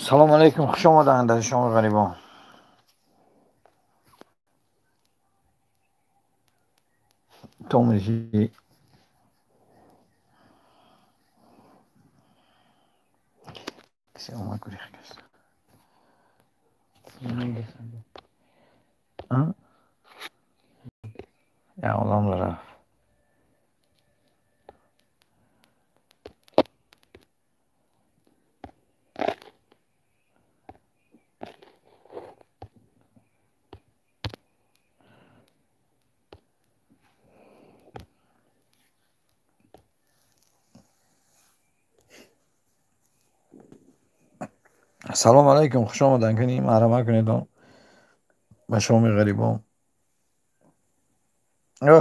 سلام علیکم، خوش آمدند در شما غریبان. تومشی کسی اومد گریخ کس یا اولام رفت. سلام علیکم، خوش آمدن کنیم محرمه کنید به شما غریبان.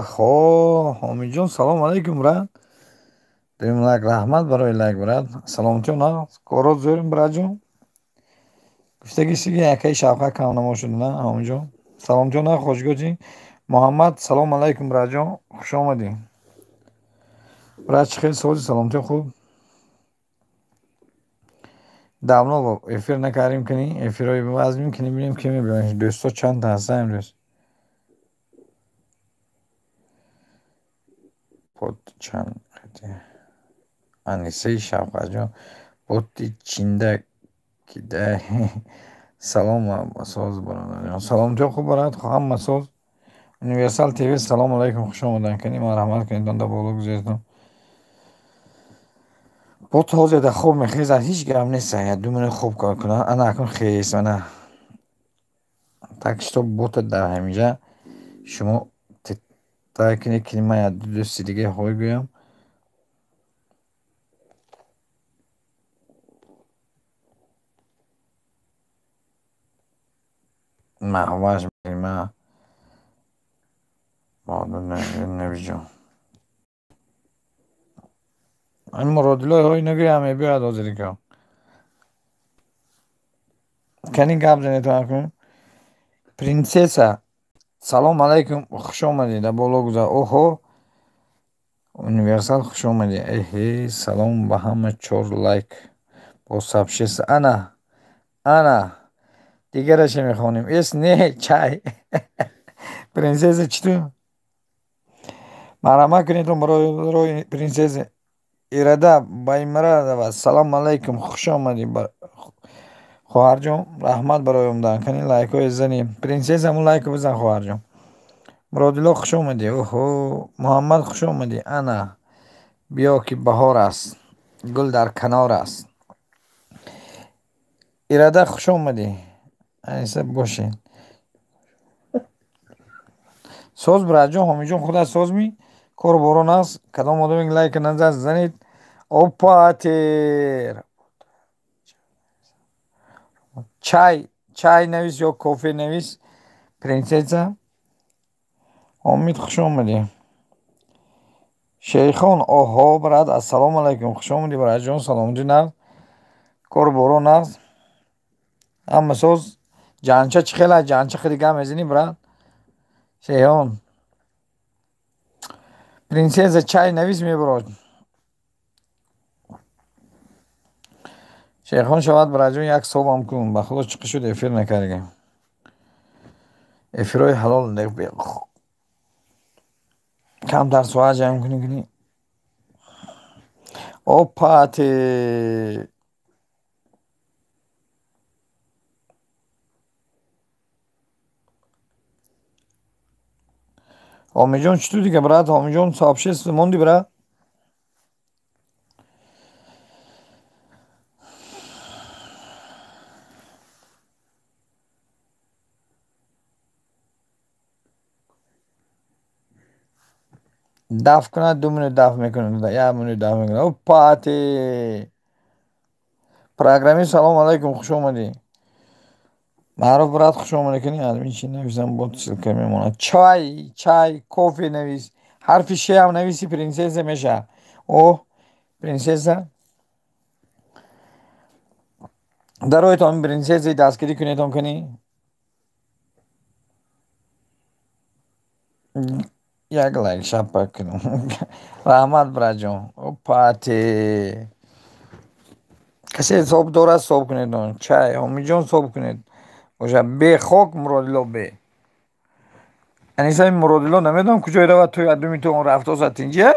خو حامی جان سلام علیکم براد. داریم لایک رحمت برای لایک براد. سلام تو نه کارات زوریم براد جان. گفته کسی که یکی شبکه کام نما شده نه حامی جان. سلام تو نه خوشگوچی. محمد سلام علیکم براد جان، خوش آمدین براد. خیلی سوزی سلام تو خوب. دامنو با افیر نکاریم کنی افیرای باز میکنیم ببینیم کی میبینیم دوستا چند تا هستن امروز. پود چند قطعه انیسه شفقت جان پودی چینده که ده سلام مساز برادر. سلام تو خوب برات خواهم مساز یونیورسال تیوی. سلام علیکم، خوش آمدن کنی مرحمت کنید دنده بالا گذاشتم. بود تازه ده خوب میخیز از هیچ گرم نیست یا دومین خوب کار کنه انا اکن خیز و نه تکشتا بوت در همیجه شما تا کنی کلمه یا دوستی دیگه هوی گویم محواش کلمه بعد نبی جان این مرادلو های نگی همه بیاد آزری که کنی گب زنی تو اکن پرنسسا سلام علیکم، خوش آمدید در بالا گذار. اوهو یونیورسال خوش آمدید. ایهی سلام به همه چور لایک با سبشست انا دیگرش میخوانیم اس نه چای پرنسس چطور مرحمت کنید برای پرنسس ایراده بایمرا و سلام علیکم خوش آمدید خواهر جان. رحمت برایم دان کنین لایک های زنی پرنسس همون لایک بزن خواهر جان. مرادلا خوش آمدی. اوهو محمد خوش آمدی. انا بیا که بهار است گل در کنار است. ایراده خوش آمدی. ایسا باشین ساز برای جان همی جان خدا ساز می کار بارون است کدام آدم این لایک نظر زنید. اوپاتر چای نویس یا کافی نویس پرنسسا امید خوش آمدی. شیخان اوها براد السلام علیکم خوش آمدی برای جان. سلام جناب کار بارون است اما ساز جانچه خیلی جانچه خیلی گم ازینی براد شیخان پرنسسا چای نویس میبرد شیخان شود برای جان یک صبح هم کن بخدا چقدر شد افیر نکردیم افیرای حلال نگه کم در سوال جمع کنی اوپاتی حامی جان چطور دیگه برات حامی جان صاحب شست موندی برات دف کنه 2 منوت دف میکنه یا منوت دف میکنه. اوپاتی پروگرامی سلام علیکم خوش آمدی. معروف برات خوش آمدی کنی علمی چی نویسم بود سلکه میمونه. چای کافی نویس حرفی شی هم نویسی پرنسس میشه. اوه پرنسس در روی تو پرنسس دستگیری کنی یک لایک شب کنم رحمت برا جان. اوپاتی касе соб дорад соб кунед он чай ҳомиҷон соб кунед боша бе хок муродило бе анисаи муродило намедонам куҷое равад ту адуми ту он рафтоса тинҷия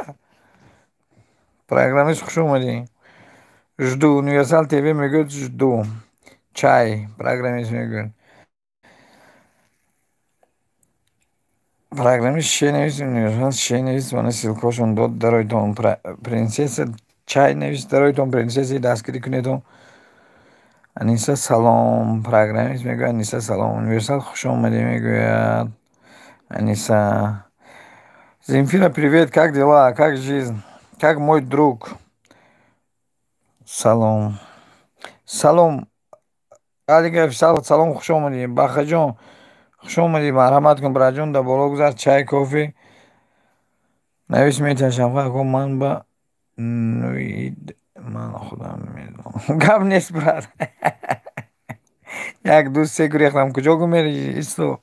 программист хуш омадӣ жду универсал тв мегӯяд жду чай программист мегӯяд программист шенавист универсал шенавист вана силкҳошон дод даройтон принсесса чай навист даройтон принсессаи дастгирӣ кунедон аниса салом программист мегӯяд аниса салом универсал хуш омадӣ мегӯяд аниса Земфира, привет, как дела, как жизнь, как мой друг? Салом. Салом. Алик официал, салом, хуш омадӣ. Бахаҷон, хуш омадӣ. Марҳамат кун, браҷон, да боло гузар, чай, кофе. Навис меташам, ко ман ба нуид, ман худам медонам. Гап нест, брат. Як дӯст се гурехтам, куҷо гумери? Исто.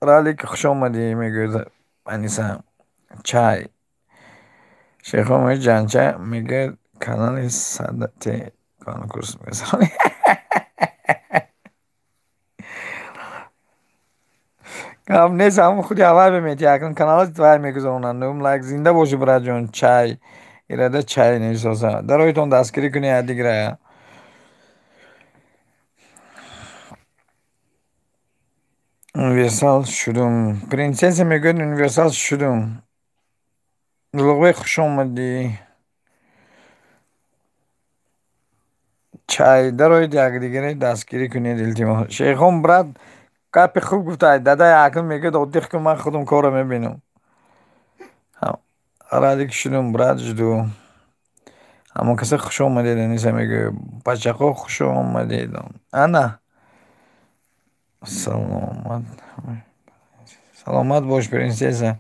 Ралик, хуш омадӣ, мегӯяд аниса. Чай. Шейхом ҷанча мегӯяд канали Садате конкурс мезанӣ. Гап нест, ҳамон худи аввал бимет, якон каналати вай мегузаронанд. Нӯм лайк зинда бошӣ, браҷон. Чай. Ирада чай месозад. Дароитон дастгирӣ кунӣ якдигарро. Универсал шудум. Принсесса мегӯяд универсал шудум. Улуғбек, хуш омадӣ. Чай. Дароед якдигаре дастгирӣ кунед, илтимос. Шейхом, брат, гапи хуб гуфтаед. Дадаи акл мегӯяд оддих кун, ман худам корро мебинам. Радик шудум, брат, жду. Ҳамон каса хуш омадед, аниса мегӯяд. Бачаҳо, хуш омадед. Ана. Саломат бош, принсесса.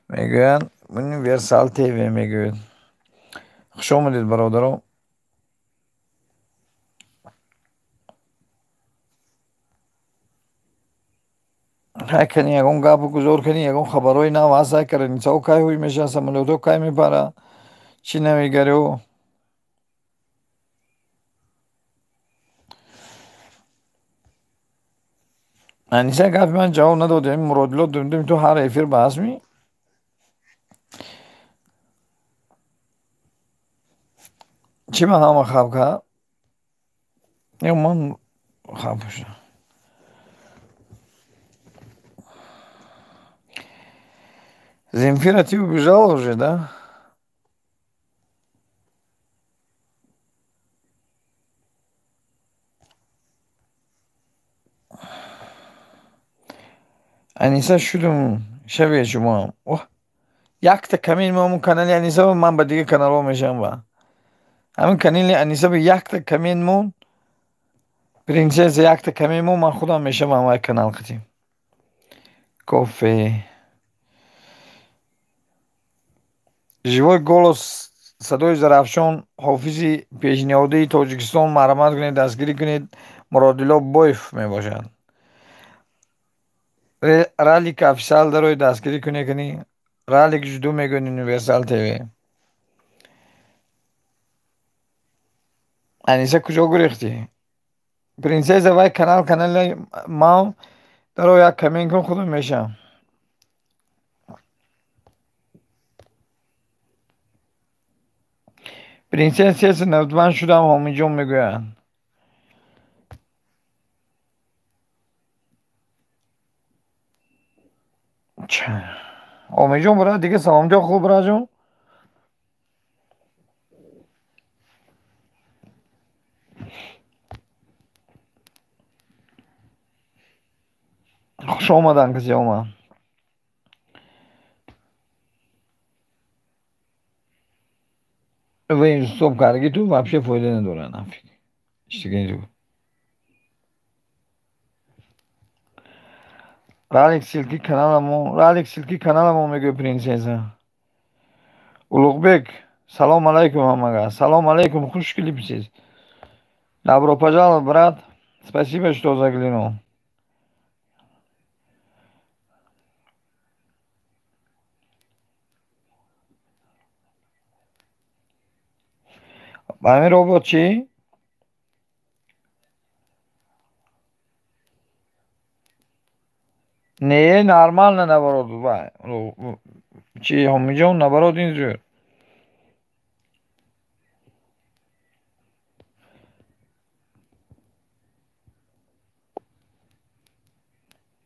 Мегӯяд универсал тв мегӯяд. Хуш омадед, бародаро. ҳай канӣ, ягон гапу гузор канӣ, ягон хабарҳои нав ҳаст, ҳай кара. Ниса кай ҳуй мешавад, самолётҳо кай мепарад, чӣ навигариҳо? Аниса гапи ман ҷавоб надод. Ин муродило думдуми ту ҳар эфир баҳс ми? Чӣ ман ҳама хаб кард? Ё ман хаб шудам. Земфира, ты убежала уже, да? Аниса шудум шаве шумоам. Якта камин мо канали Аниса ман ба дига каналҳо мешавам ба. Ҳамин канали Аниса ба якта камин мон. Принсесса якта камин мон, ман худам мешавам ай канал қитӣ. Кофе. Живой голос, садои зарафшон, ҳофизи пешниҳодии Тоҷикистон. Марҳамат кунед, дастгирӣ кунед. Муродило Боев мебошад. Ралик официал дарои дастгирӣ кунед канӣ. Ралик жду мегӯяд универсал тв. Аниса куҷо гурехтӣ? Принсесса, вай канали ман даро як камин кун, худам мешавам. Принсесса, навдманд шудам, ҳомиҷон мегӯяд. ҳомиҷон, брат, дига саломтиҳо хуб, браҷон? хуш омаданд, касе омад. Вы стоп карги ту вообще фоида надорад, нафиг. Иштигаи ту. Ралик силки каналамон мегӯяд принсесса. Улуғбек, салом алейкум ҳамага. Салом алейкум, хуш клипсиз. Добро пожаловать, брат. Спасибо, что заглянул. با همین ربات چی؟ Не, нормально наоборот, чи Хомиҷон наоборот инҷур.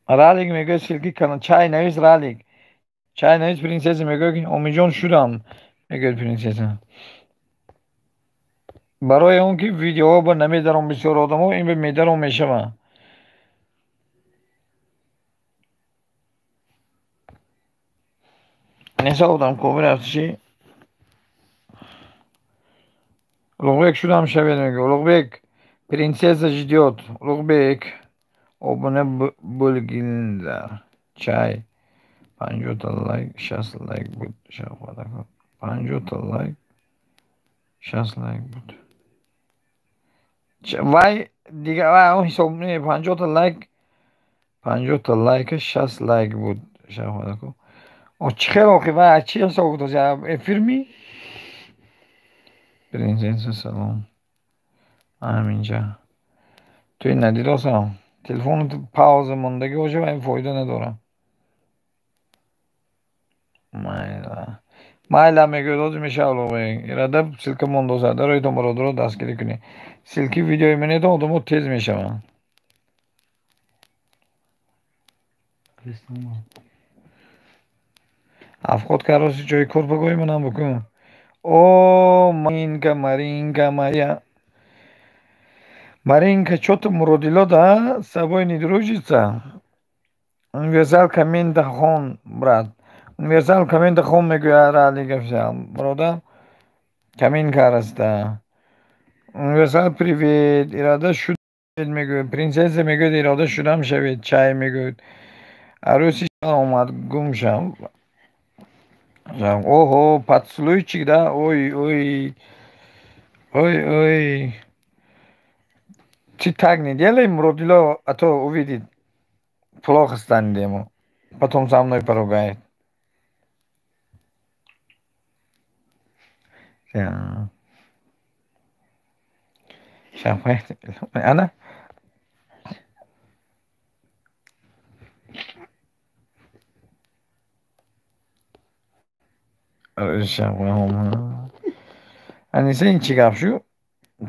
Ралик мегӯяд силки кана, чай навис Ралик. Чай навис принсесса мегӯяд ки Омиҷон шудам, мегӯяд принсесса. Барои он ки видеоҳо ба намедарон бисёр одамо, ин ба медарон мешаванд. Несаодам ко мерафти чӣ? Улуғбек шудам шавед мегӯяд. Улуғбек, принсесса ждёт. Улуғбек, обуна bo'lginglar. Чай. 50 ta лайк, 60 лайк буд. 50 ta лайк, 60 лайк буд. Вай дига вай он ҳисоб не 50 ta лайк, 50 ta лайка 60 лайк буд. О чӣ хел охи вай чӣ ҳисоб кутад? Эфир ми? Принсесса салом. Ҳаминҷа. Туи надидосам. Телефонат пауза мондагӣ боша вай фоида надорад. Майла. Майла мегӯяд ҳозир мешавад Улуғбек. Ирада силка мондозад. Дарои то бародаро дастгирӣ кунед. Силки видеои менеда одамо тез мешаванд. 70 кароси ҷои кор пагоҳи манам бикун. О, Маринка, Маринка, Маринка, чё ты муродила, да? С собой не дружится? Универсал Камендахон, брат. Универсал Камендахон мегӯяд Ралик афзал. Бародар, Каминка раста. Универсал привет. Ирода шуд мегӯяд. Принсесса мегӯяд ирода шудам шавед. Чай мегӯяд. Арӯси омад гум шав. Ого, поцелуйчик, да? Ой, ой. Ой, ой. Ты так не делай, Муродило, а то увидит. Плохо станет ему. Потом со мной поругает. Сейчас, Анна? Аниса ин чӣ гап шуд?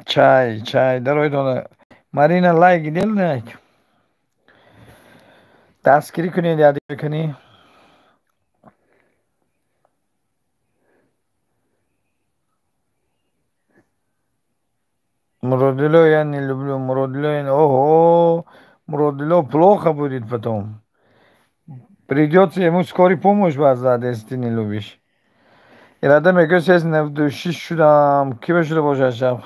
Чай, чай, дарои дона. Марина, лайк дел лайк. Дастгирӣ кунед, яд кунӣ. Муродило, я не люблю. Муродило, ого, Муродило плохо будет потом. Придется ему скорой помощь позвать, если ты не любишь. Ирада мегӯяд аз 96 шудам. Ки шуда бошад шаб?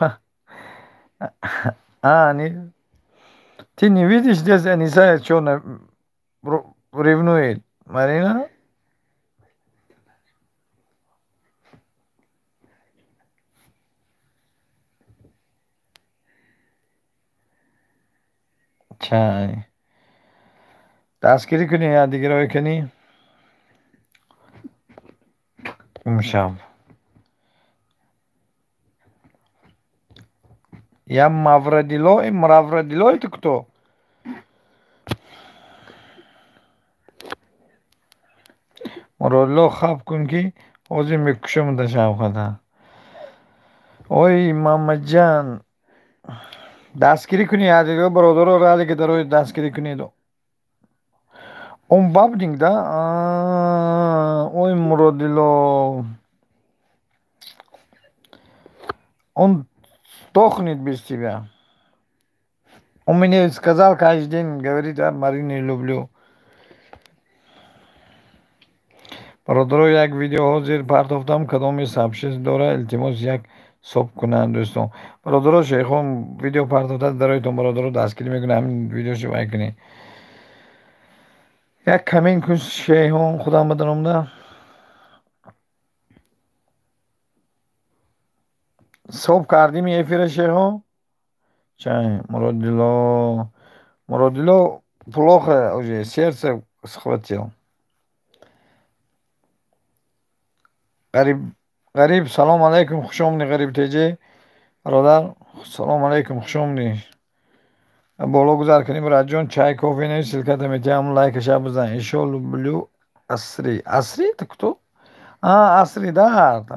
Ты не видишь здесь Аниса, чё ревнует? Марина? Чай. Дастгирӣ кунӣ, якдигарро кунӣ. Имшаб. Я Мраврадило это кто? Муродило хаб кун ки ҳозир мекушамда шавқата. Ой, мамаҷан. Дастгирӣ кунӣ, якдигарро бародаро Ралик дарои дастгирӣ кунед. Он бабник, да? Ой, Муродило. Он сдохнет без тебя. Он мне сказал каждый день, говорит, я Марину люблю. бародаро як видео ҳозир партофтам, кадоми сабшиз дора, илтимос як соб кунанд дӯстон. Бародаро шейхон видео партофтад, дароитон бародаро дастгирӣ мекунам, ҳамин видеошо вай кунед. Як камин кун шейхон, худам бадаромда. соб кардим эфира шейхон? Чай, Муродило плохо уже, сердце схватил. Гариб, салом алейкум, хуш омадед Гариб теҷе. برادر سلام علیکم خوش اومدی. بالا گذار کنی برای جان چای کافی نه شرکت میتیم لایک شب بزن ایشال بلو asri تو asri дат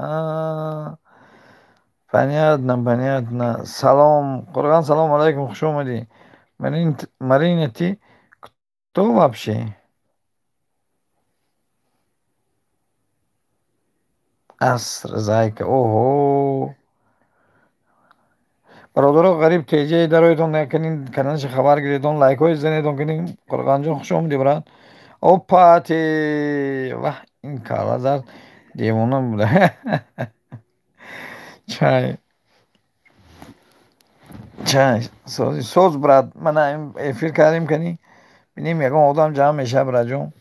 понятно салом курган салом алейкум хуш омадӣ. Марина ты кто вообще? Аср зайка оҳо برادرها غریب تیجه درایتون نکنین کننش خبر گیریدون لایک های زنیدون کنین قرقان جان خوش آمدی براد. اوپاتی واه این کالا زر دیوانم بوده. چای سوز براد من افیر کردیم کنی بینیم یکم آدم جمع میشه براد جون.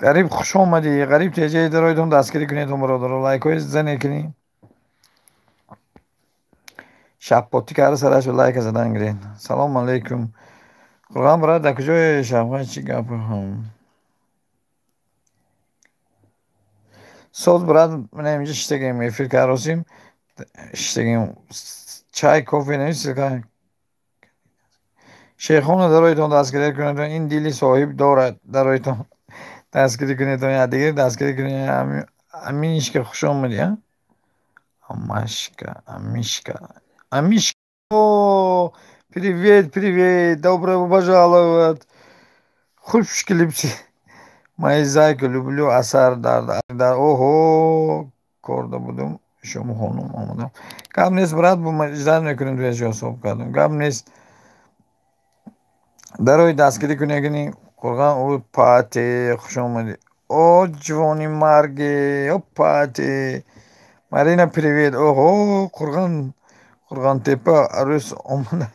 غریب خوش آمدی غریب تیجه درایتون دستگیری کنیدون برادرها لایک های زنی کنی شب پاتی کار سرش لایک زدن گرین. سلام علیکم قرآن برای در کجای شب چی گپ هم soz برات من اینجا işteyim efir karosuyum işteyim çay kahve neyse kan şeyhona darayton dastgiri کنه این دیلی صاحب دارد darayton دستگیری کنه تو یا دیگه دستگیری کنه امینش که خوش اومدی ها амишка о привет добро пожаловать خوش клипси. Моя зайка, люблю асар дар оҳо корда будум шумо хонум омадам. Гап нест брат бу иҷрат мекунем дуяш ҳисоб кардам. Гап нест дарои дастгирӣ кунегини қурған у пати хуш омадӣ. О ҷувони марге о пати Марина привет оҳо Қурғонтепа арӯз омада.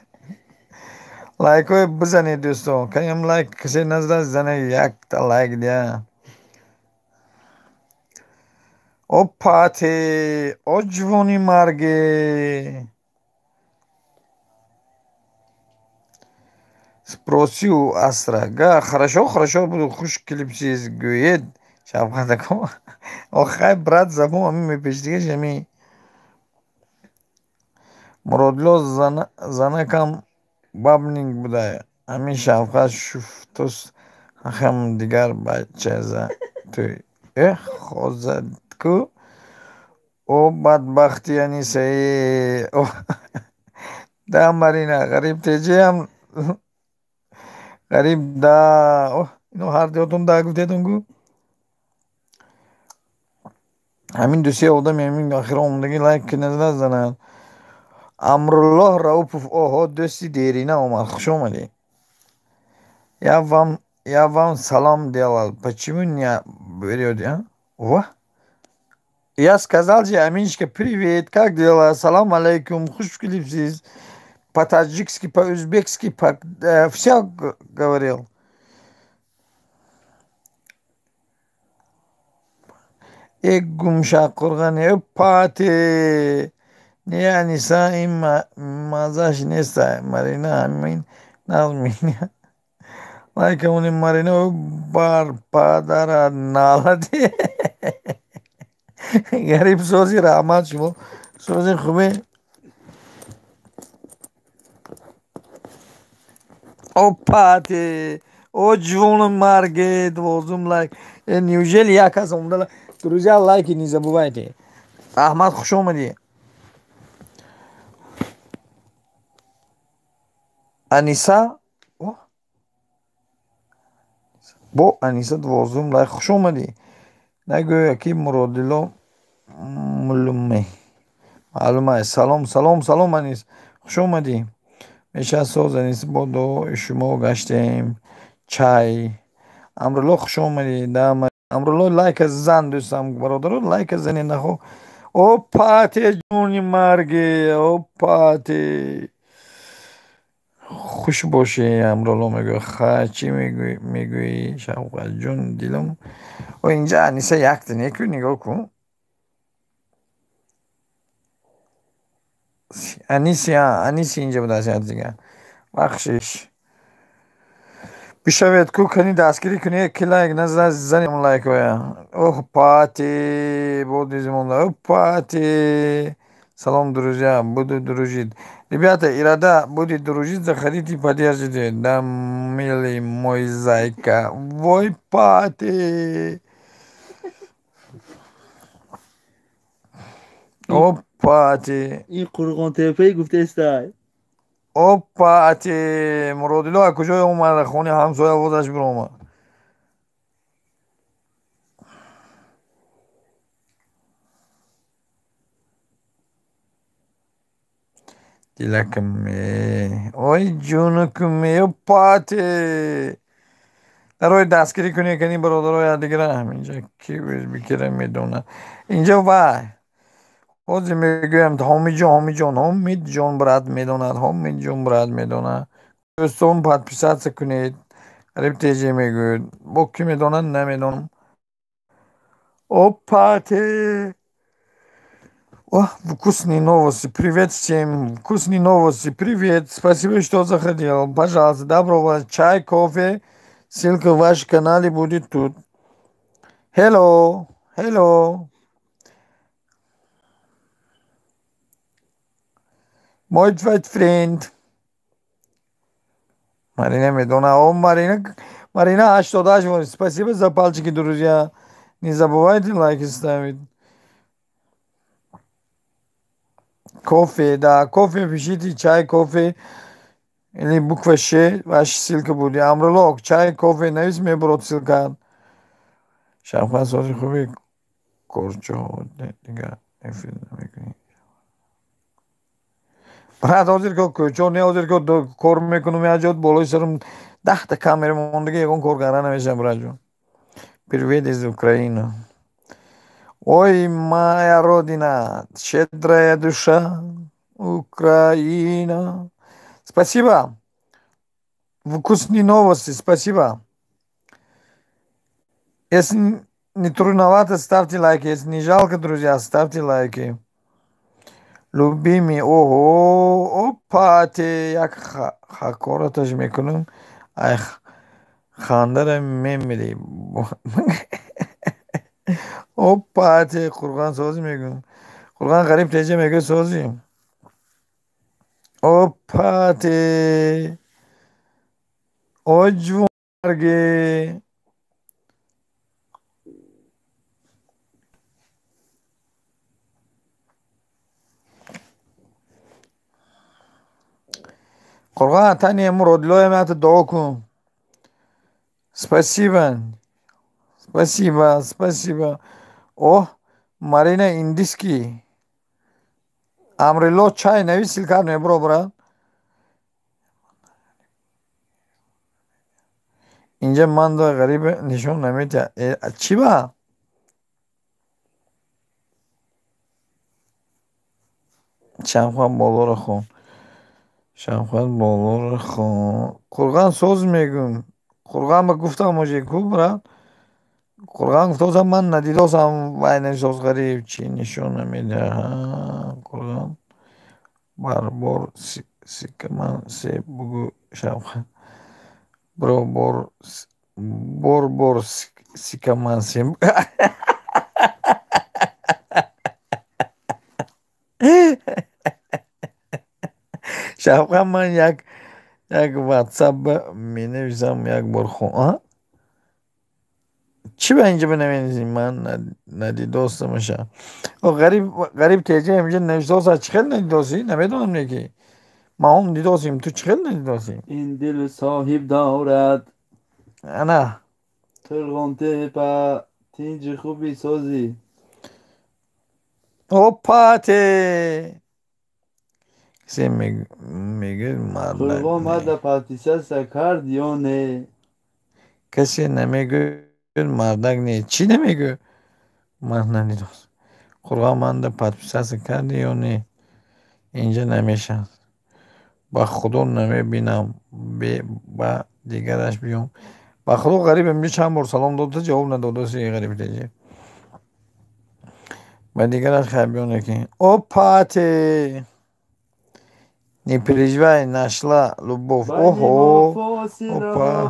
лайкҳои бизанед дӯстон канем лайк касе назад зане якта лайк дия. О пати о ҷувони марге спросил асра га хорошо буду хуш клипсиз гӯед шавқатаком охай брат забон ами мепешдига шами муродило занакам бабнинг буда ами шавқат шуфтус хам дигар бачаза туй хозадку о бадбахти анисае да Марина ғариб теҷеам ғариб да ино ҳардиётун да гуфтедунгу ҳамин дусе одами ҳамин ахира омадаги лайк назанад. Амруллоҳ Раупов оҳо дӯсти дерина омад хуш омадӣ. Я вам салом делал почему не берёте ва я сказал же аминочка привет как дела салам алейкум хуш клипсиз по-таджикски по-узбекски всё говорил. гумшақ қурғани пати не аниса ин мазаш нест Марина ҳамин назмин лайкамони Марина бар падарат налади гариб сози раҳмат шумо сози хубе. о пати о ҷувони марге дувозум лайк неужели як кас омада друзья лайки не забывайте. Аҳмад хуш омадӣ. аниса бо аниса дувозум лайк хуш омадӣ. нагӯя ки муродило маълума салом анис хуш омадӣ. меша соз анис бо дуои шумо гаштем чай амрулло хуш омадӣ. амрулло лайка зан дӯстам бародаро лайка зани нахо. о пати ҷони марге о пати хуш бошӣ амрулло мегӯяд ха чӣ мегӯӣ шавқат ҷон дилам инҷа аниса якта неку нигоҳ кун аниси инҷа будааст дига бахшиш бишавед ку кани дастгирӣ кунед ки лайк назад занем лайкоя. о пати бодизмонда о пати Салом, друзья, буду дружить. Ребята, Ирада будет дружить, заходите, поддержите. Да, милый мой зайка. Вой, пати. این О, пати. این قرقان تپه گفته استای. О, пати. مرادلو از کجا اومد؟ خونه همسایه وازش برام. Dilakme. Oy جونکمه. او پاتی. در روی دستگیری کنی کنی برادرای دیگرم اینجا کی بیکره میدونه اینجا وای بازی میگویم حامید جان برات میدوند حامید جان برات میدوند دوستان подписаться کنید غریب تیجی میگوید با کی میدونن نمیدونم опате о вкусные новости привет всем вкусные новости привет спасибо что заходил пожалуйста доброго чай кофе ссылка в вашем канале будет тут. Hello, hello. Мой твой friend. Марина Медона. О, Марина 88. Спасибо за пальчики, друзья. Не забывайте лайки ставить. Кофе, да, кофе пишите, чай, кофе. Или буква Ш, ваша ссылка будет. Амрулок, чай, кофе, навесьме брод ссылка. Шампан созы хуби. Корчо, дига. брат ҳозир ки кӯчо не ҳозир ки кор мекунам яҷот болои сарам 10 камера мондага ягон кор карда намешам братҷон. Привет из Украины. Ой, моя родина, щедрая душа, Украина. Спасибо. Вкусные новости, спасибо. Если не трудновато, ставьте лайки. Если не жалко, друзья, ставьте лайки. Любимый, ого, опати, як хакораташ мекунум. Ай, хандара мемири. опати, Қурған созӣ мегӯм. Қурған ғариб теҷа мегӯ созӣ. опати, ой ҷувонарги. Қурған тани муродилоям ята дуо кун. Спасибо. Спасибо, спасибо. О, Марина Индиски. Амрило чай нависил карне бро брат. اینجا من دا غریب نشون نمیده چی با؟ شمخوان بالا رو خون شمخوان بالا رو خون قرغان سوز میگم قرغان با گفتم موجه کو برا قرغان گفتم من ندیدم وای سوز غریب چی نشون نمیده قرغان بار سیک من سی بگو شمخوان برو بار سیک من سی شبخم من یک واتساپ مینویسم یک بار خون چی به اینجا بنویسیم من ندیدستمشم غریب تیجه اینجا نوشته چی خیلی ندیدستی نمیدونم یکی ما هم دیدستیم تو چی خیلی ندیدستیم این دل صاحب دارد انا قرقان تپه تینج خوبی سازی. اوپاته کسی میگه قرقان مرد پاتیسه کرد یا نه؟ کسی نمیگه مردک نیست چی نمیگه من ندیدست قرقان مرد پاتیسه کرد یا نه اینجا نمیشه با خدا نمیبینم با دیگرش بیام با خدا غریب امروز چند بار سلام داده جواب نداده سی غریب دیگه با دیگرش خیلی بیونه که اوپاته не переживай, нашла любовь. Ого,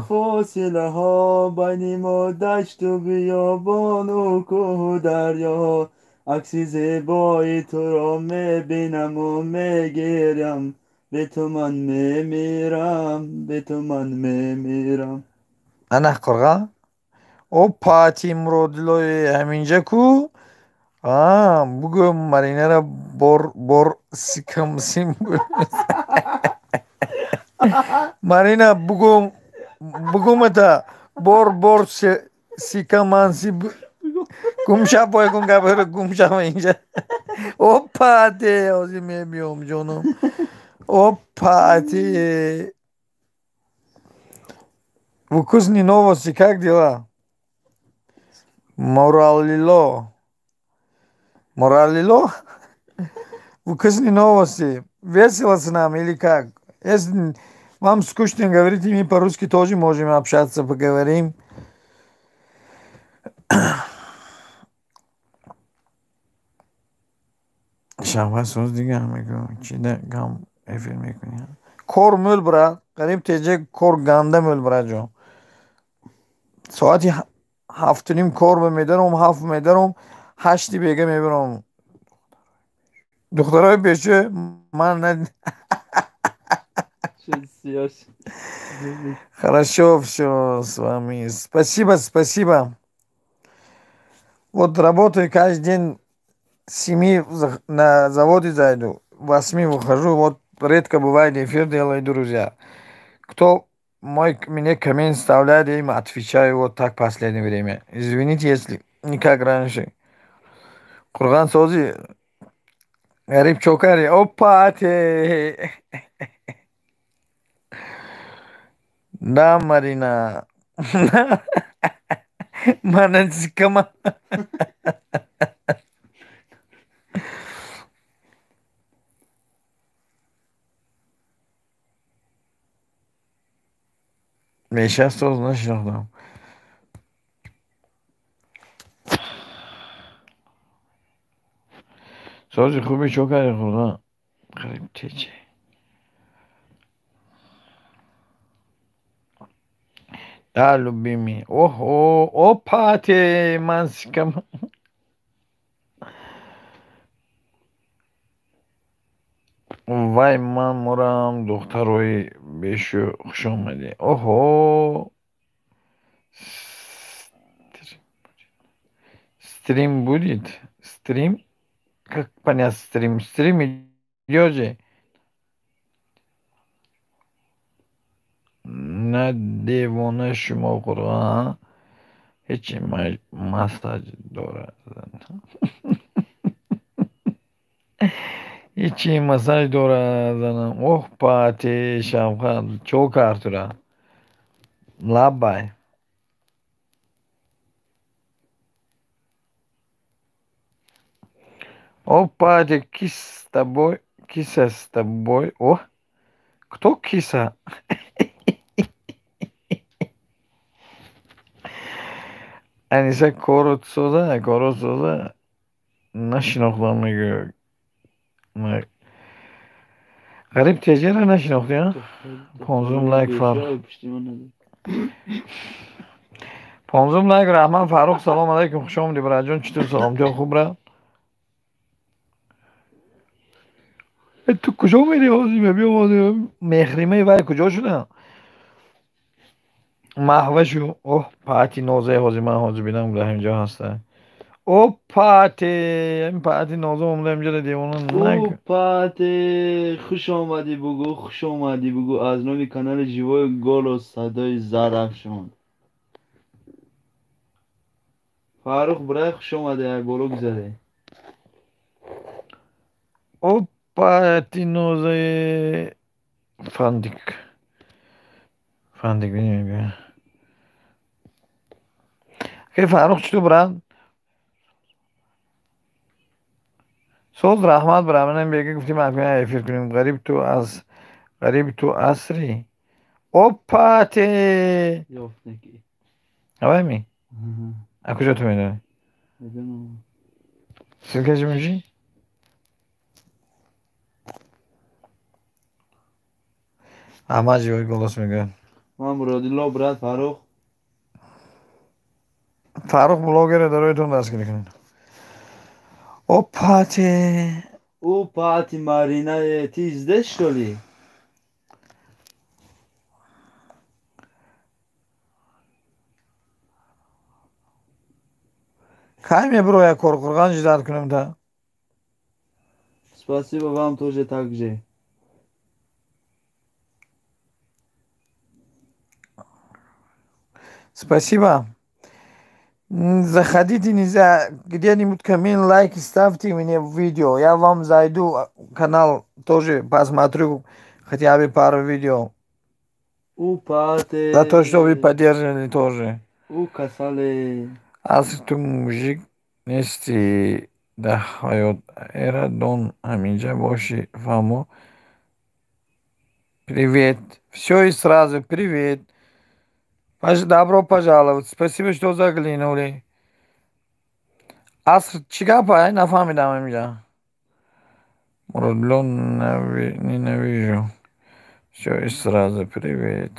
فاصله ها بین ما دشت و بیابان و کوه و دریا عکسی زیبای تو را میبینم و میگیرم، به تو من میمیرم، به تو من میمیرم. انا قرغا او پاتی مرودلوی همینجا کو. Bugün marinara bor sikam sim. Marina bugün mata bor sikamansi kumşa boy kunga böyle kumşa mayınca. Hoppa de o zimemiyorum canım. Hoppa de. Вкусные новости, как дела? Моралило. Моралило? Вкусные новости. Весело с нами или как? Если вам скучно говорить, мы по-русски тоже можем общаться, поговорим. Şahbaz söz diye içinde gam efendim ya. Kor mül bra. Garip tecek kor ganda mül bra jo. Saati haftanim kor به میدارم هفت میدارم هشتی بیگه میبرم دخترای پیشه من نه. Что съешь? Хорошо все с вами. Спасибо, спасибо. Вот работаю каждый день с 7 на заводе зайду, 8 выхожу, вот редко бывает эфир делаю, друзья. Кто мне коммент вставляет, я им отвечаю вот так в последнее время. Извините, если не как раньше. Курган Сози, Гариб Чокари, опа, те. Да, Марина. Манацикама. Я сейчас тоже начну. Sozi خوبی چوکر خدا غریب تیچه دالو بیمی اوه او پاتی من سکم وای من مرام دختروی بیشو خوش اومدی اوه стрим будет стрим как понять стрим идет же نه دیوانه شما قرآن هیچی مساج داره هیچی مساج داره زنم اوه پاتی شمخان چو کارتورا لابای опа ты кис с тобой киса с тобой о кто киса انیسه کورت سوزه نشناختم میگه غریب تیجه رو نشناختی ها پانزوم لایک فرق پانزوم لایک رحمان فاروق سلام علیکم خوش آمدی برای جان چطور سلامتی ها خوب را تو کجا میری حاضیمه بیا مهریمه وای کجا شده محوه شو اوه پاتی نوزه حاضیمه حاضی بیدم بوده همینجا هسته او پاتی این پاتی نوزه اومده همینجا دیوانه او پاتی خوش آمدی بگو، خوش آمدی بگو از نوی کانال جیوای گل و صدای زرفشان. فاروق برای خوش آمده ای بولو گذاره او پاتی نوزه فندیک بینیم که فاروق چطور برند صوت رحمت برامنم بگه گفتیم افغان افیر کنیم غریب تو عصری او پاتی یافت نکی هوای می کجا تو میدونی سلکش میشی همه جیوی گلوس میگن من مرادالله برات فاروق بلاگر داروی تون دست کنین Опа ти. Опа, ти Марина, ти здесь, что ли? Кайме броя коркурган ждат күнүмдө. Спасибо вам тоже так же. Спасибо. Заходите, нельзя где-нибудь коммент, лайк ставьте мне в видео. Я вам зайду, канал тоже посмотрю, хотя бы пару видео. Опа, За то, что вы ты... поддержали тоже. У касале. Аз ту мужик нести да hayot era дон аминджа боши фамо. Привет. Все и сразу привет. Добро пожаловать. Спасибо, что заглянули. Аз чигапа, нафамидам аминджа. Мурадлон ненавижу. Все и сразу привет.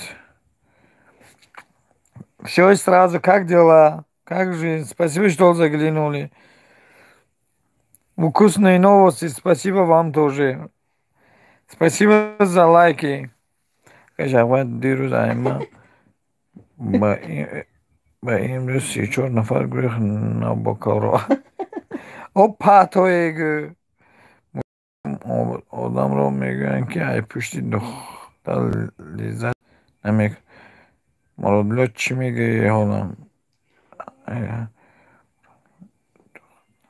Все и сразу, как дела? Как жизнь? Спасибо, что заглянули. Вкусные новости. Спасибо вам тоже. Спасибо за лайки. Кашават дирус айма. Ба имрӯз 34 нафар гурӯҳ бо кавро. Опа тоег. Одамро мегӯянд ки ай пушти духтар лиззат намекунад. Муродло чӣ мегӯяи ҳолам?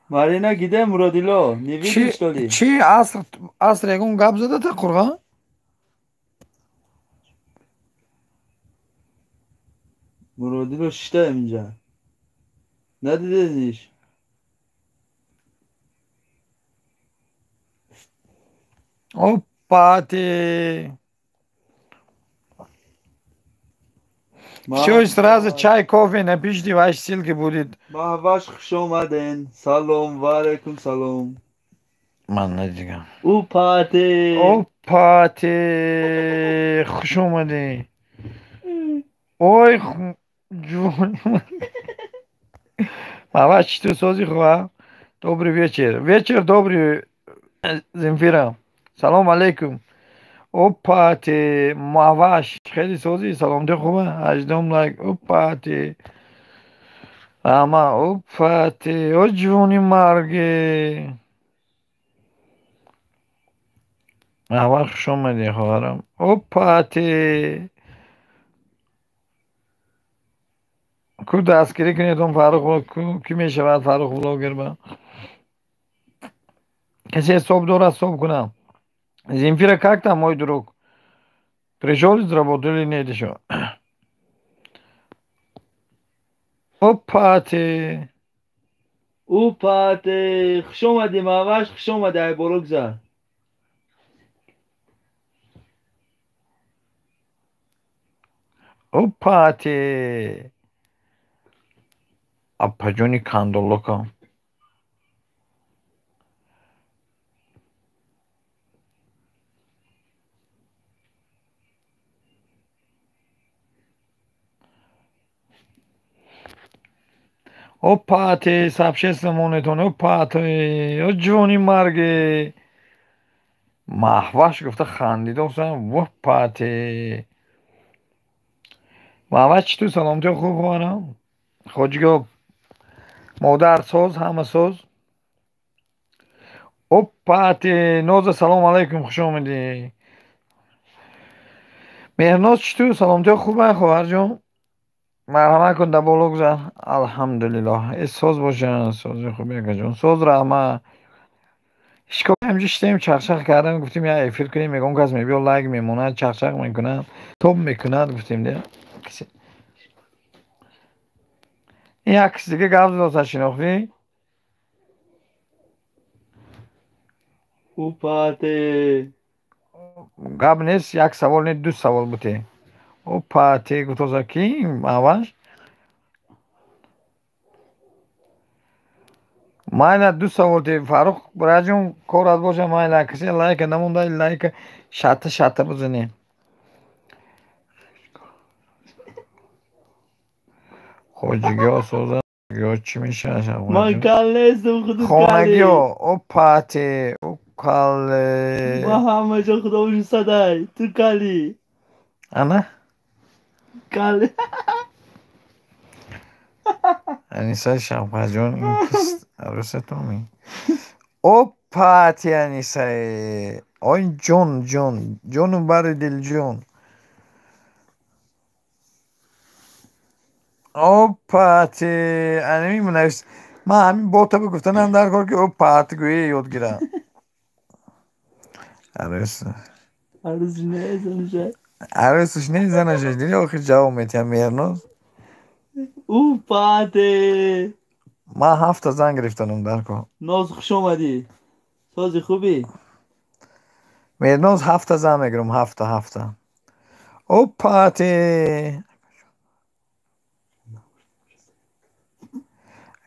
Марина, где Муродило? Не видишь, что ли? Чӣ аср ягон гап задата қурған? Муродило шишта иминҷа. Надидениш? Опа ти. Все сразу чай, кофе напишите, ваши ссылки будет. Маҳваш хуш омаден. Салом, ва алайкум салом. Ман надигам. Опа ти. Опа ти. Хуш омадӣ. Ой, ҷон. Маҳваш чӣ ту сози хӯа? Добрый вечер. Вечер добрый, Земфира. Салом алейкум. Опа ти. Маҳваш хеле сози саломти хуба? 18 лайк. Опа ти. Рама. Опа ти. О ҷони марги. Маҳваш хуш омадӣ хоҳарам. Опа ти. Ку дастгирӣ кунедон Фаррух кӣ мешавад Фаррух влогер ба? Касе ҳисоб дорад ҳисоб кунам. Земфира, как там, мой друг? Пришел из работы или нет еще? Опа ти. Опа ти. Хуш омадӣ, маҳваш хуш омадӣ. Ай боло гузар. Опа ти. Аппаҷони кандолока. Опа ти. С общественнонетон. Опа ти. О ҷони марги. Маҳваш гуфта хандидосам. Опа ти. маҳваш чӣ ту саломтиҳо хуб хоҳарам? хоҷигоҳ модар соз ҳама соз. Опа ти. Ноза салом алейкум, хуш омадӣ. меҳрноз чӣ ту саломтиҳо хубай хоҳарҷон? марҳамат кун дар боло гузар. Алҳамдулиллоҳ. Соз бошад, сози хуби акаҷон. Соз раҳмат. шикоя ҳамҷо шитем чақчақ кардам, гуфтем я эфир кунем, ягон кас мебиё лайк мемонад, чақчақ мекунад, топ мекунад, гуфтем де як кис дига гап задоса шинохтӣ? Опа ти. гап нест, як савол не ду савол буде. Опа ти гуфтоса ки маҳваш? майла ду савол те Фаррух раҷон корат боша майла касе лайка намонда лайка шата бизанем. хоҷигоҳ соза یا چی میشه من اشغال؟ کله هستم خودت خانگی کله. او پاتی او ما کاله همه جا خدا باشو صدای تو کلی. انا کله. انیسه شمپا جون این کس عروس تو می او پاتی انیسه اوی جون بر دل جون او پاتی انمی منویس من همین با تا بگفتنم در کار که او پاتی گویی یاد گیرم عروس عروس نه زنشه. عروسش نه زنش دیدی آخی جواب میتیم میرنوز او پاته. من 7 زن گرفتنم در کار ناز خوش آمدی. سازی خوبی. میرنوز 7 زن میگیرم هفته او پاتی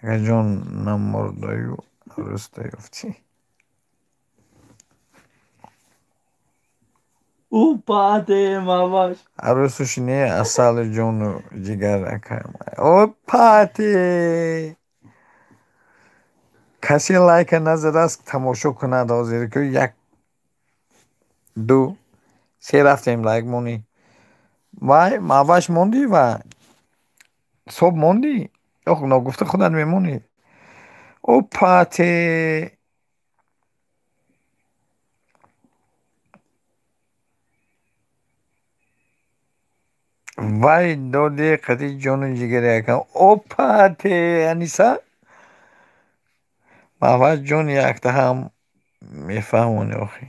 اگه جون نمردایو عروس دیفتی او پاته ماماش. عروسش نه اصل جون و جگر اکرم او پاتی کسی لایک نظر است تماشا کند آزیر که 1 2 3 رفتیم لایک مونی وای مواش موندی و صبح موندی یا نگفته خودت میمونی او پاتی وای دادی قدی جون جگر اکرم او پاتی انیسا مواش جون یک تا هم میفهمونی آخی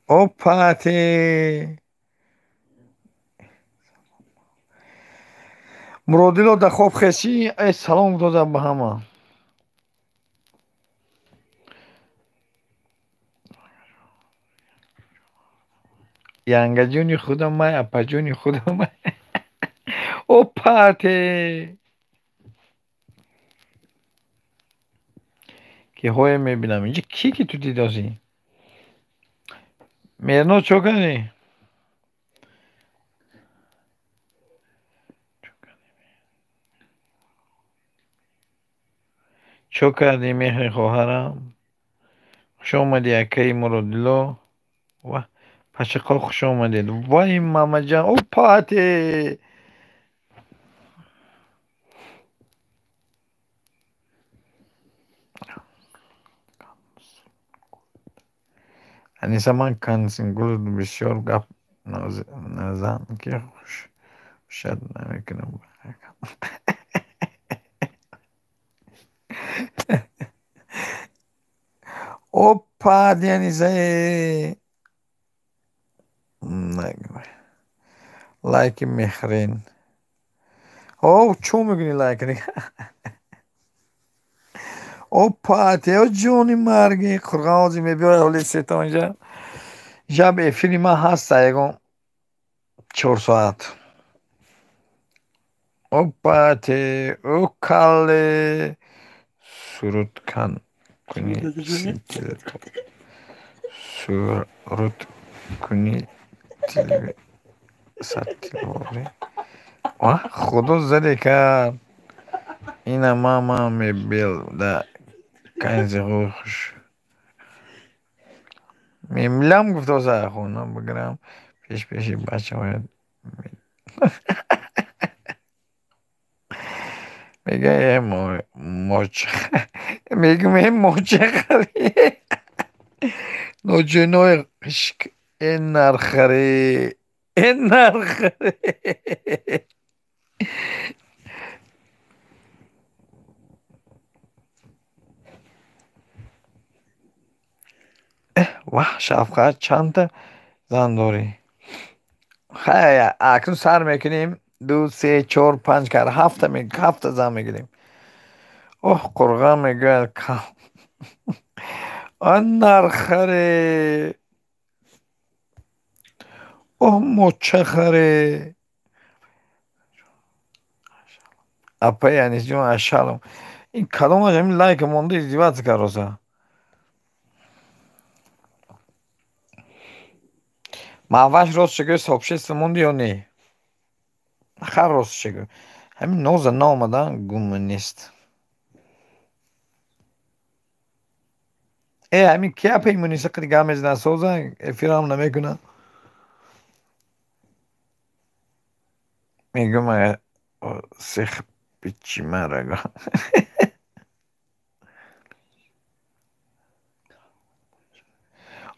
او پاتی مرودیلو در خواب خشی ای سلام دادم به همه ینگه جونی خودم مای اپا جونی خودم مای او پاتی که های میبینم اینجا کی که تو دیدازی مرنو چو کنی چو کردی مهر خواهرم خوش آمدی اکای مرودلو و پشقا خوش آمدید وای ماما جان او پاتی انیسا من کنسین گل بسیار گپ نزن که خوش شد نمیکنم او پاتی انیسا لایک مهرین او چو میگنی لایک نی او پاتی او جونی مرگی خرگاوزی میبیای حالی سیتا اینجا جب افیری من هست سایگون 4 ساعت او پاتی او کاله سرود کن کنی سرود چونه؟ سیتیل سرود کنی تیلوی ستیلواری خدا زده کرد این ماما میبیل ده کنزی خوش میملم گفت واسه خونم بگیرم پیشی بچه باید میگه یه موچ میگه یه موچه خری نوجه عشق این نرخری این نرخری واه شفقت چند تا زن داری خیلی اکنون سر میکنیم 2 3 4 5 کار 7 زن میگیریم اوه قرغه میگه آن نرخره اوه موچه خره اپا یعنی جون اشالم این کدوم همین لایک مونده ازدیوات کاروسا معوش راست شکر сообщество مونده یا نه خروس همین نوزا نامدن گم نیست. همین کیا پیمونی سکر گامز نسوزا افرام نمیکنه. میگم سیخ پیچی مرگا.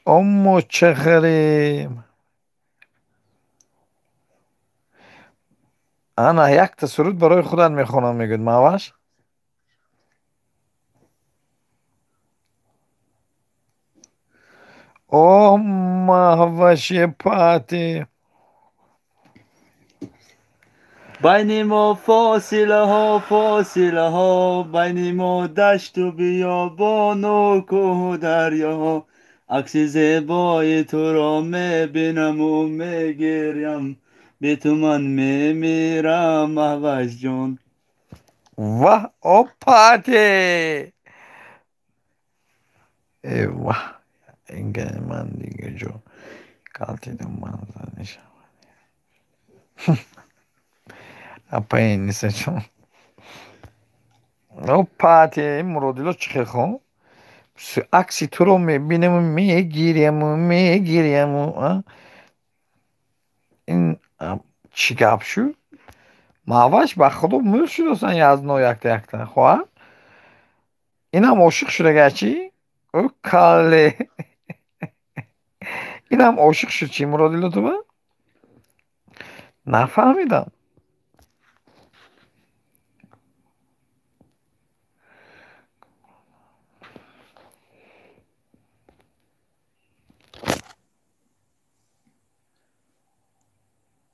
امو چخریم. انا یک تا سرود برای خودت میخونم میگود ماواش. او ماواش پاتی. بین ما فاصله ها بین ما دشت و بیابان و کوه و دریا. عکس زیبای تو را میبینم و میگریم، به تو من میمیرم مهوش جان. واه او پاتی. واه اینگه من دیگه جو کالتیدم من زنشم. اپا این نیسه چون. او پاتی مرادیلو چخیر خون. عکسی تو رو میبینم و میگیریم و این چی گپ شو؟ ماواش به خدا مور شده سن یزنا یکتا خواه. این هم عاشق شده گرچی؟ او کاله. این هم عاشق شد چی مرادیلو تو با؟ نفهمیدم.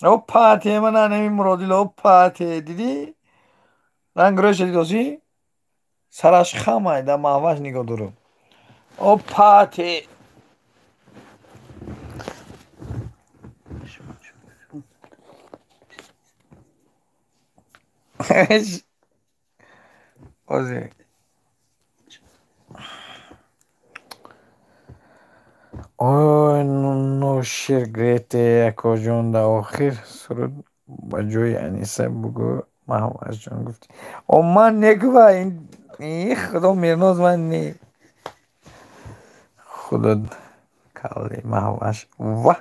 او پاتی من نمی مرادیلو او پاتی دیدی؟ رنگ روش دیدوسی؟ سرش خمه در ماواش نگاه درو. او پاتی. اوزی. اوه نوشیر گریته اکو جون دا آخر سرود با جوی انیسه بگو مهوش جون گفتی او من نگوه این خدا میرناز من نی خدا کلی مهوش و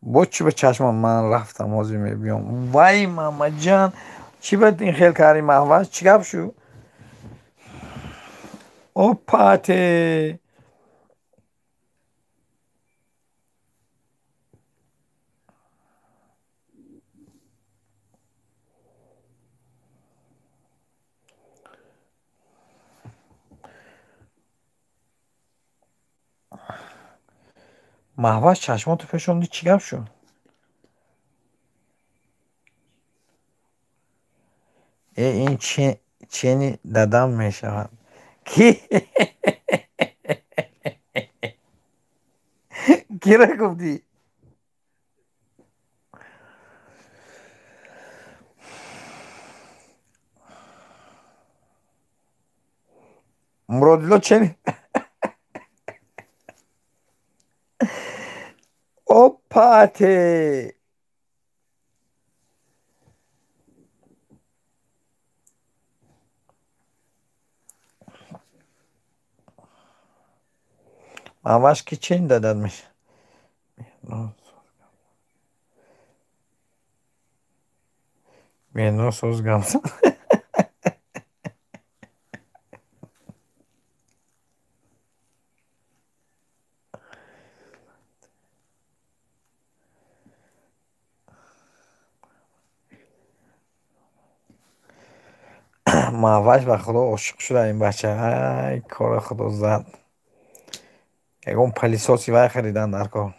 با چی به چشم من رفتم آزی میبیم وای ماما جان چی باید این خیل کاری مهوش چی گب شو او پاته مهوش چشماتو پشوندی چی گب شو این چینی دادم میشود کی کی را گفتی مرادلو چینی او پاته مهوش کی چین دادن میشه مینو سوز گمسن مهوش به خدا عاشق شده این بچه ای کار خدا زد یکون پلیساسی وای خریدن در کار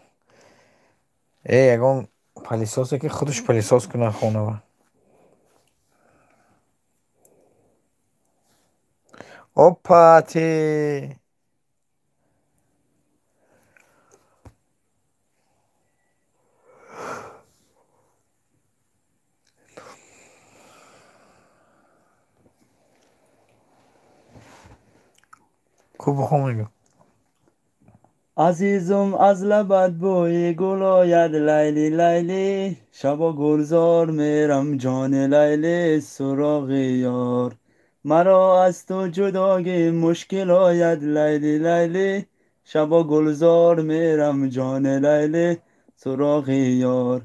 یکون پلیساسی که خودش پلیساس کنه خونه و اوپاتی خوب بخون میگو عزیزم از لبت بوی گل آید لیلی لیلی، شبا گلزار میرم جان لیلی سراغ یار. مرا از تو جداگی مشکل آید لیلی لیلی، شبا گلزار میرم جان لیلی سراغ یار.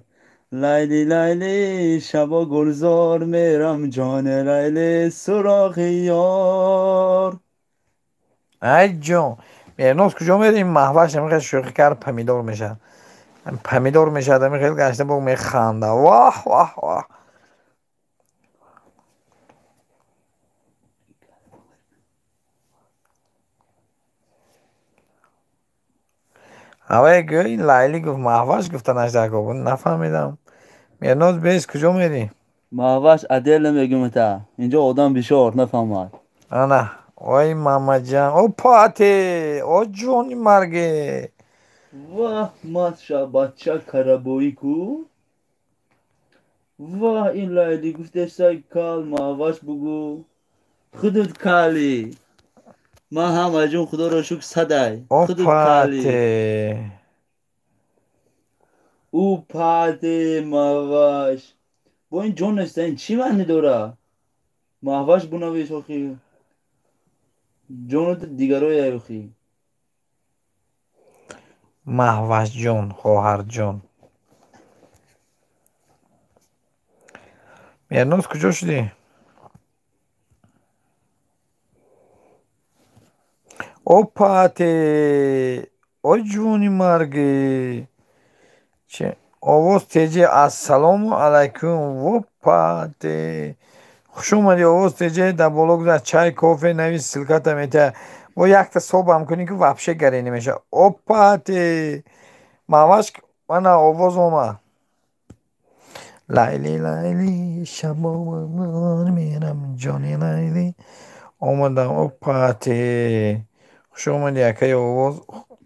لیلی لیلی شبا گلزار میرم جان لیلی سراغ یار. ای جون. مرنوز کجا میری؟ این محوش میخواد شوخی کرد پمیدور میشه. پمیدور میشه دمی خیلی گشته بگو میخنده. واه واه واه. اوه گوی این لیلی گفت محوش گفته نشده گفت نفهمیدم. مرنوز بیس کجا میری؟ ماهوش ادل میگم تا اینجا آدم بیشار نفهمد. آنه. وای ماما جان. او پاتی. او جونی مرگی. واه ماشا بچه کربویی کو. واه این لیلی گفته سای کال ماهوش بگو خودت کالی. ما همه جون خدا را شکر صدای او خودت کالی. پاتی. او پاده ماهوش. با این جون است این چی معنی داره؟ ماهوش بنویس آخی جونت دیگرای ایوخی. محوش جون خواهر جون. مرنوز کجا شدی؟ او پاتی. او جونی مرگی. چه آواز تیجی السلام علیکم. و پاتی. خوش اومدی. آواز تیجی در بالا گذاشت چای کافه نویس سلکت میته و یک تا صبح هم کنی که وپشه گری نمیشه. او پاتی. محوش من آواز اومد. لیلی لیلی شبا من میرم جانی لیلی. اومدم. او پاتی. خوش اومدی اکای آواز.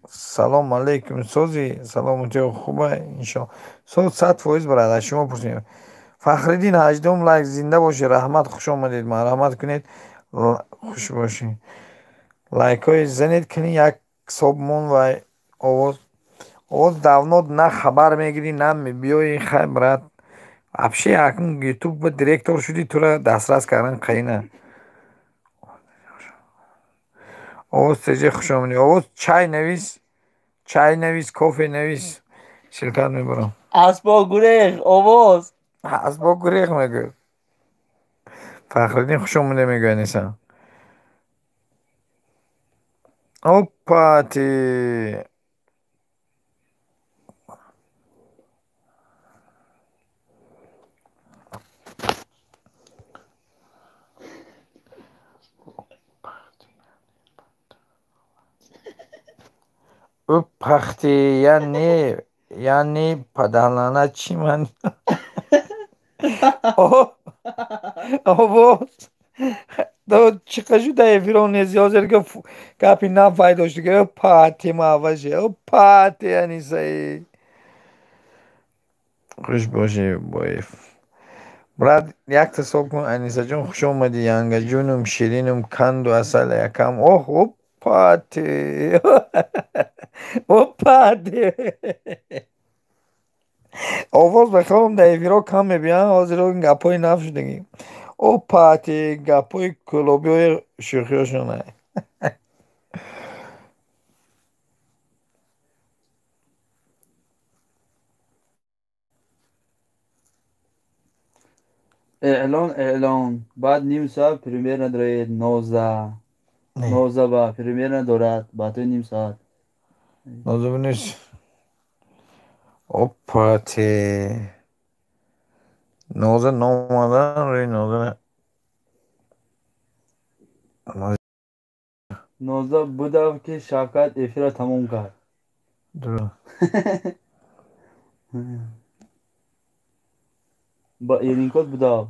سلام علیکم سوزی. سلامتی خوبه انشا. سوز 100% برادر شما پرسیم. فخردین 18 لایک زنده باشی. رحمت خوش آمدید. مرحمت کنید. خوش باشین. لایک های زنید کنی یک صبحمون و آواز داونلود نه خبر میگیری نه بیایی خیلی برات. افشی اکنون یوتیوب به دیرکتور شدی تو را دسترس کردن قینه. آواز تیجه خوش آمدی. آواز چای نویس. چای نویس کافی نویس شرکت میبرم. اسبا گریخ آواز. از با گریخ میگو. فخردین خوش آمده میگو نیسان. او پاتی. او پختی یعنی پدلانه چی من. او آواز دو چقدر شده ایفیرون نیزی حاضر که کپی نفای داشته که او پاتی محوشه. او پاتی یعنی سایی. خوش باشی بایف. براد یک تا صبح کن انیسا جون خوش اومدی. ینگه جونم شیرینم کند و اصل یکم. اوه او پاتی. او پاتی. آواز بخوام در ایفیرا کم میبینم حاضر این گپای نف شدگی. او پاتی گپای کلوبی های شوخی هاشونه. اعلان بعد نیم ساعت پریمیر نداره. 19 نه 19 با پریمیر ندارد بعد نیم ساعت. لازم نیست. او پاتی. نوزه نومدن روی نوزه 19 بوده که شرکت افیر تموم کرد. درو. با ایرین کد بوده.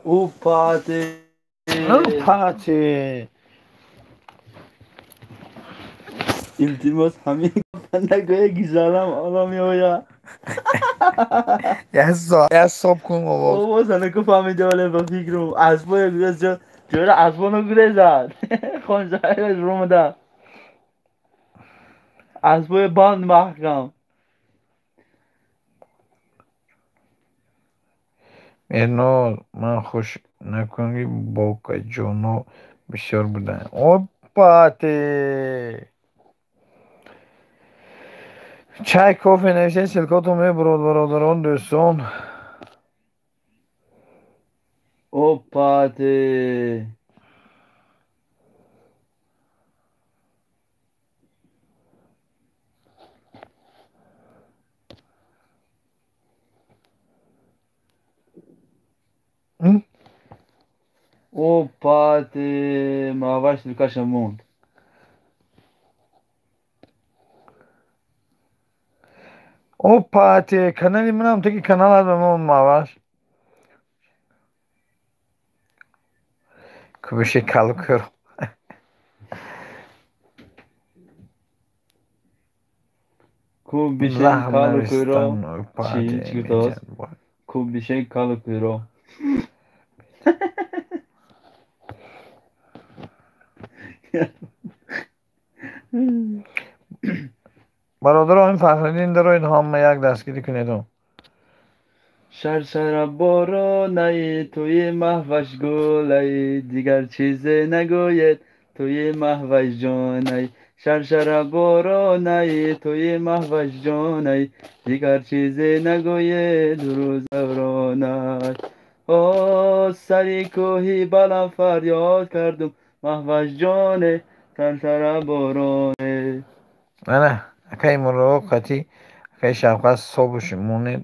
او پاتی. او پاتی. التماس همین گفت نگوه گیزالم آرامی ہویا. یه صبح کن بابا. بابا سنه فهمیده ولی با فکرم اسبای گرز جوره اسبانو گرزد خونجای روم ده اسبای باند محکم. مرنال من خوش نکنی با جانو بسیار بودن. اوپاتی چای کافی نوشته سلکاتو میبرد برادران دوستان. اوپاته اوپاته ماواش لکاشم موند. اوپاتی کانالی منم تکی کانال از بمون ماواش که بشه کلو کرو Kubişen زهر kalı نوشتن. kuyruğu اوپاتی çiğ çikotoz. میجن باید Kubişen kalı kuyruğu. برادران فخردین دارید همه یک دستگیری کنید. شرشر بارانای توی محوش گلای دیگر چیزی نگوید توی محوش جانای شرشر بارانای توی محوش جانای دیگر چیزی نگوید روز افرانای. سری کوهی بلند فریاد کردم محوش جانه شرشر بارانه. نه اکای مرا قطی اکای شبقت صبحش مونه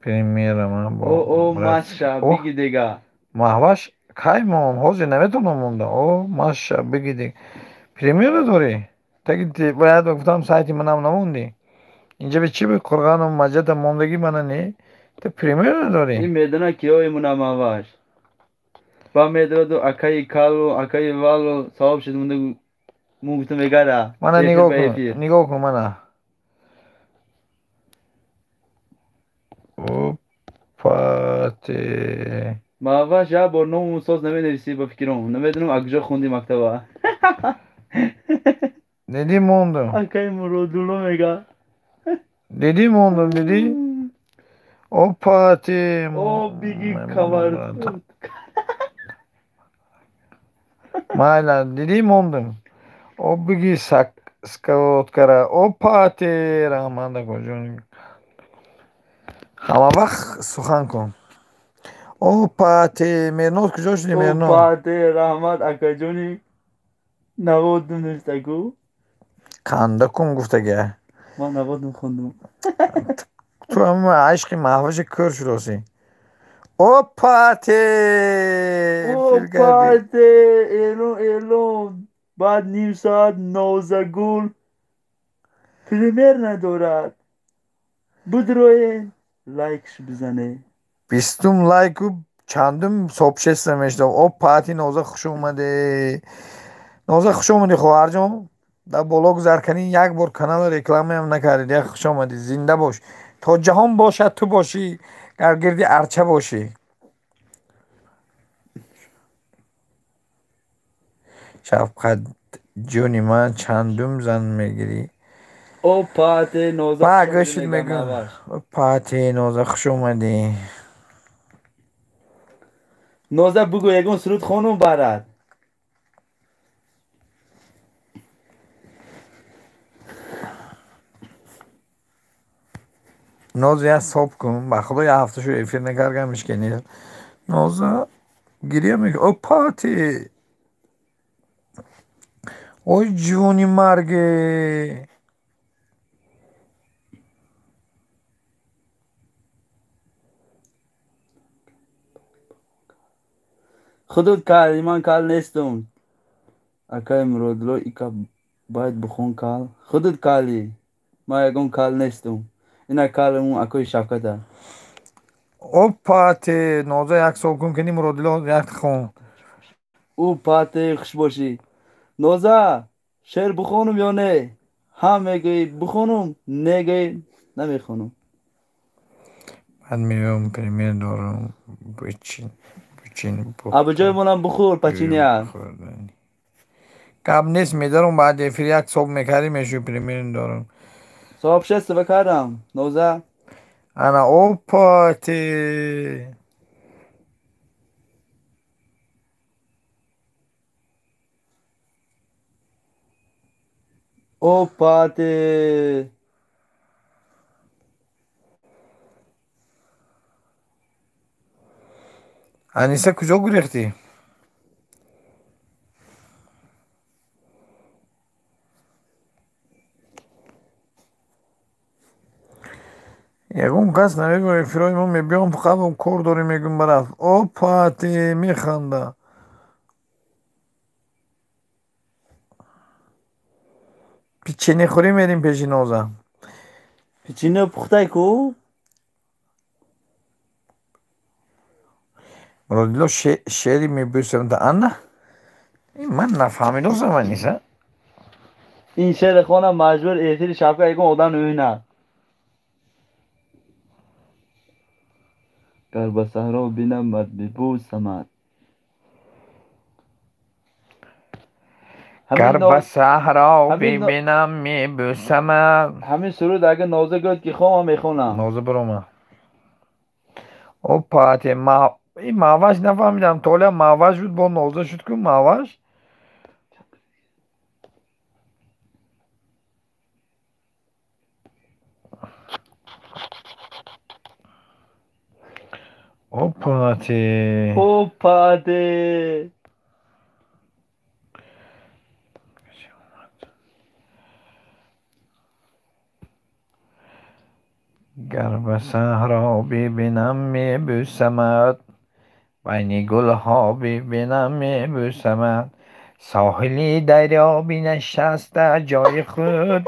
پریمیر من با او رفت. ماشا اوه بگی دیگه. محوش کای مام حوزی نمیتونم مونده. اوه ماشا بگی دیگه پریمیر داری تاکی باید گفتم سایتی منم نموندی اینجا به چی به قرغان و مجد موندگی منه نی تو پریمیر این داری. میدونه کیوی مناماواش با میدونه دو اکای کالو اکای والو صاحب شد مونده مونگتون بگره منه ایفیر به ایفیر نگاه کن منه. اوه پاتی ماواش یا بر نو سوز نمی نویسی با فکرم نمیدونم اکجا خوندی مکتبه. دیدی موندم اکای مرودولو میگه. دیدی موندم دیدی. اوه پاتی او بیگی میمونم کمر برات مایلا دیدی موندم. او بگی سکوت کرا او پاتی رحمانده کجونی همه وقت سخن کن. او پاتی مرنوز کجا شدی او مرنوز. پاته رحمت اکای جونی نبودم نوشتگو. کنده کن گفته من نبودم خوندم. تو هم عشق محوش کر شداسی. او پاتی او فیل کردی. پاته ایلون ایلون بعد نیم ساعت نوزگول پریمیر ندارد بدروین لایکش بزنه. بیستم لایک و چندم صبح شستم او پاتی نوزه خوش اومده. نوزه خوش اومدی خواهر جان در بالا گذر کنی یک بار کانال رکلامی هم نکردید. یک خوش اومدی زنده باش تا جهان باشد تو باشی گردی ارچه باشی. شفقت جونی من چندم زن میگیری. او پاته نوزه با خوش اومدی گوشت میگم میگم آواش. پاتی نوزه خوش اومدی. نوزه بگو یکون سرود خونم برد. نوزه یه صبح کن با خدا یه هفته شو ایفیر نکرگم مشکنی. نوزه گریه میگه او پاتی اوی جونی مرگی. خودت کال من کال نیستم اکای مرودلو ایکا باید بخون کال خودت کالی ما یکون کال نیستم اینا کالمون اکوی شفقته. او پاتی نوزه یک صبح کن کنی مرادلو یک خون. او پاته خوش باشی. نوزه شعر بخونم یا نه؟ هم میگی بخونم نگی نمیخونم. بعد میام پریمیر دارم. بچین ابو جای پختم. منم بخور پچینیا. خوردنی کم نیست میدارم بعد افری یک صبح میکردی میشو پریمیر دارم. صاحب شست بکردم نوزه. انا اوپاتی او پاتی. انیسه کجا گریختی؟ یکون کس نمیگو افرای ما میبیام قبل کار داری میگم برف اوپاتی میخنده. پیچینی خوری میریم پیشی نوزه. پچینه پخته کو. مرادیلا شعری میبوسم تا انا این من نفهمیدم زمان نیست. این شعر خانم مجبور ایتری شبکه ایگون اودن اوینا. گر به صحرا بینمت ببوسمت. گر همین به نو صحرا همین نو ببینم میبوسم. همین سرود اگه نوزه گفت که خواهم میخونم. نوزه برو. اوپاتی ما این ماواش نفهمیدم طوله ماواش بود با نوزه شد که ماواش. اوپاتی او پاتی. گر به صحرا ببینم میبوسمت. بین گل ها ببینم میبوسمت. ساحلی دریا بنشسته جای خود.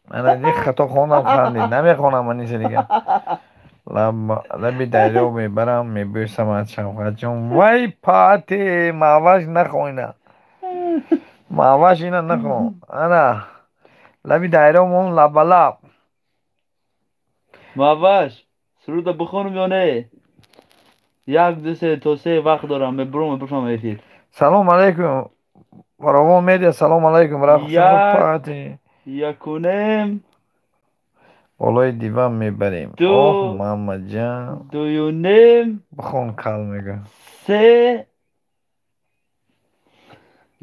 من از این خطا خوندم خندید نمیخونم من این دیگه. لبی دریا میبرم میبوسمت شوقت جان وای پاتی ماواش نخوینه. ماواش اینا نخون انا لبی دریا مون لب لب. مواش سرود بخونم یا نه؟ یک دو سه تا سه وقت دارم برم بفهم ایفیر. سلام علیکم فراوان میدیا سلام علیکم برای خوشم یک پاتی یکونم بالای دیوان میبریم اوه دو محمد جان دویونم بخون کل میگه. سه.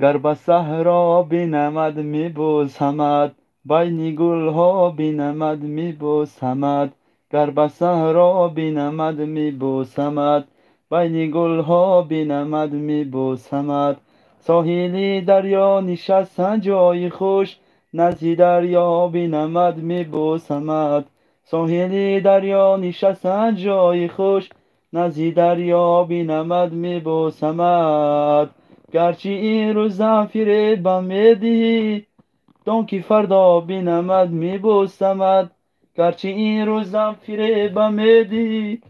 گر به صحرا بینمد میبوسمت. بین گل ها بینمد میبوسمت. گر به صحرا بینمد میبوسمت. بین گل ها بینمد میبوسمت. ساحلی دریا نشستن جای خوش. نزدی دریا بینمد میبوسمت. ساحلی دریا نشستن جای خوش. نزدی دریا بینمد میبوسمت. گرچه این روزم فریبم میدهی. دان که فردا بینمد میبوسمد. گرچه این روزم فریبم میدهی.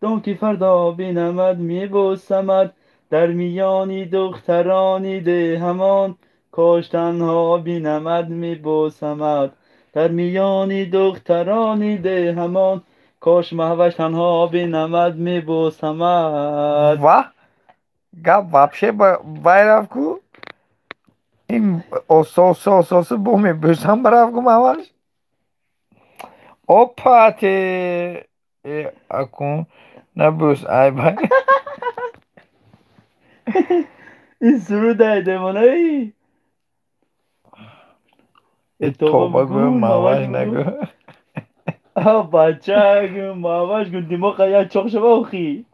دان که فردا بینمد میبوسمد. در میانی دخترانی ده همان. کاش تنها بینمد میبوسمد. در میانی دخترانی ده همان. کاش محوش تنها بینمد میبوسمد. و گپ вообще байраф ку این اساس بو میبوسم برف کو ماواش اوپاتی اکون نبوس ای بای این سرود ایدمانه ای. توبه توبه بگو گو مواش ماواش بگو. نگو. بچه مواش گو دیماغ یک چاق شبه اخی.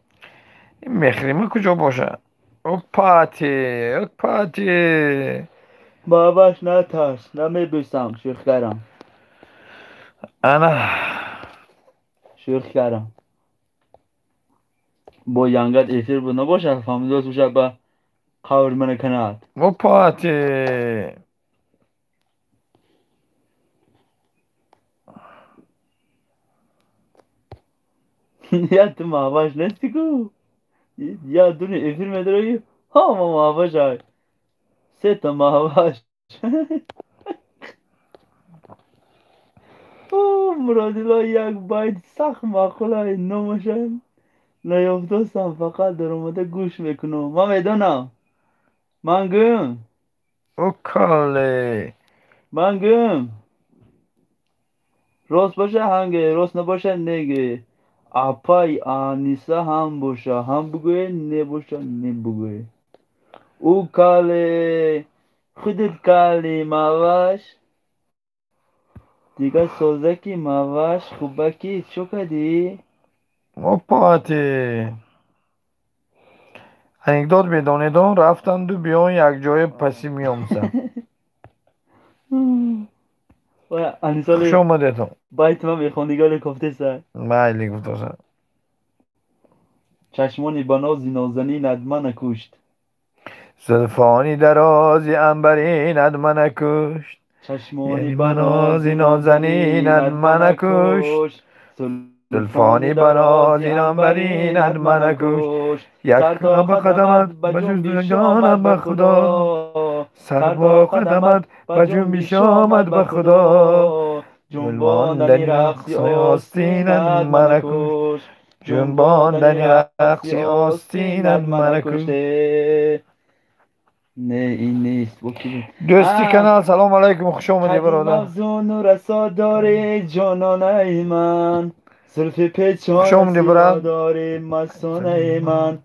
این مخریمه کجا باشه اوپاتی اوپاتی مواش نترس نمیبوسم شوخ کردم. انا شوخ کردم. با ینگت ایتر بود نباشه فهمیدوز بشه به قور من کند. اوپاتی یا تو مواش نستی کو. یا دونه ایتر مدرگی. ها ما مواش های سه تا مواش. اوه مرادلا یک باید سخت معقوله نماشن نیافتستم فقط در اومده گوش میکنم ما میدونم منگم اوکاله منگم راست باشه هنگه راست نباشه نگه اپای آنیسه هم باشه هم بگوه نباشه نبگوه او کاله خودت کالی مواش دیگه سوزکی مواش خوبکی چو کدی اوپاتی انکدوت بدونیدون رفتند و بیان یک جای پسی میاموزن. و خوش انیساله آمدیتون. بایت من میخوندگار کفته سر بله گفتم. چشمانی بنازی نازنینت من کشت زلفانی درازی عنبرینت من کشت. چشمانی یعنی بنازی بنازی نازنینت نازنینت من من کشت. کشت زلفانی زلفانی درازی بنازی نازنینت عنبرینت من من کشت. کشت یک سر تا به قدمت قدمت به بجوز جنبش جانم آمد به به خدا. خدا سر سر تا با قدمت قدمت به بجنبش جنبش آمد آمد به به خدا. خدا جنباندنی جنباندنی رقصی رقص آستینت آستینت من من کشت. کشت جنباندنی جنباندنی رقصی رقص آستینت آستینت من من کشت. کشته نه این نیست با کی بود دوستی کانال سلام علیکم خوش آمدی قدیم برادر. افزون و رسا داره جانانه من زلف خوش پیچان آمدی سیاه برادر. داره مستانه من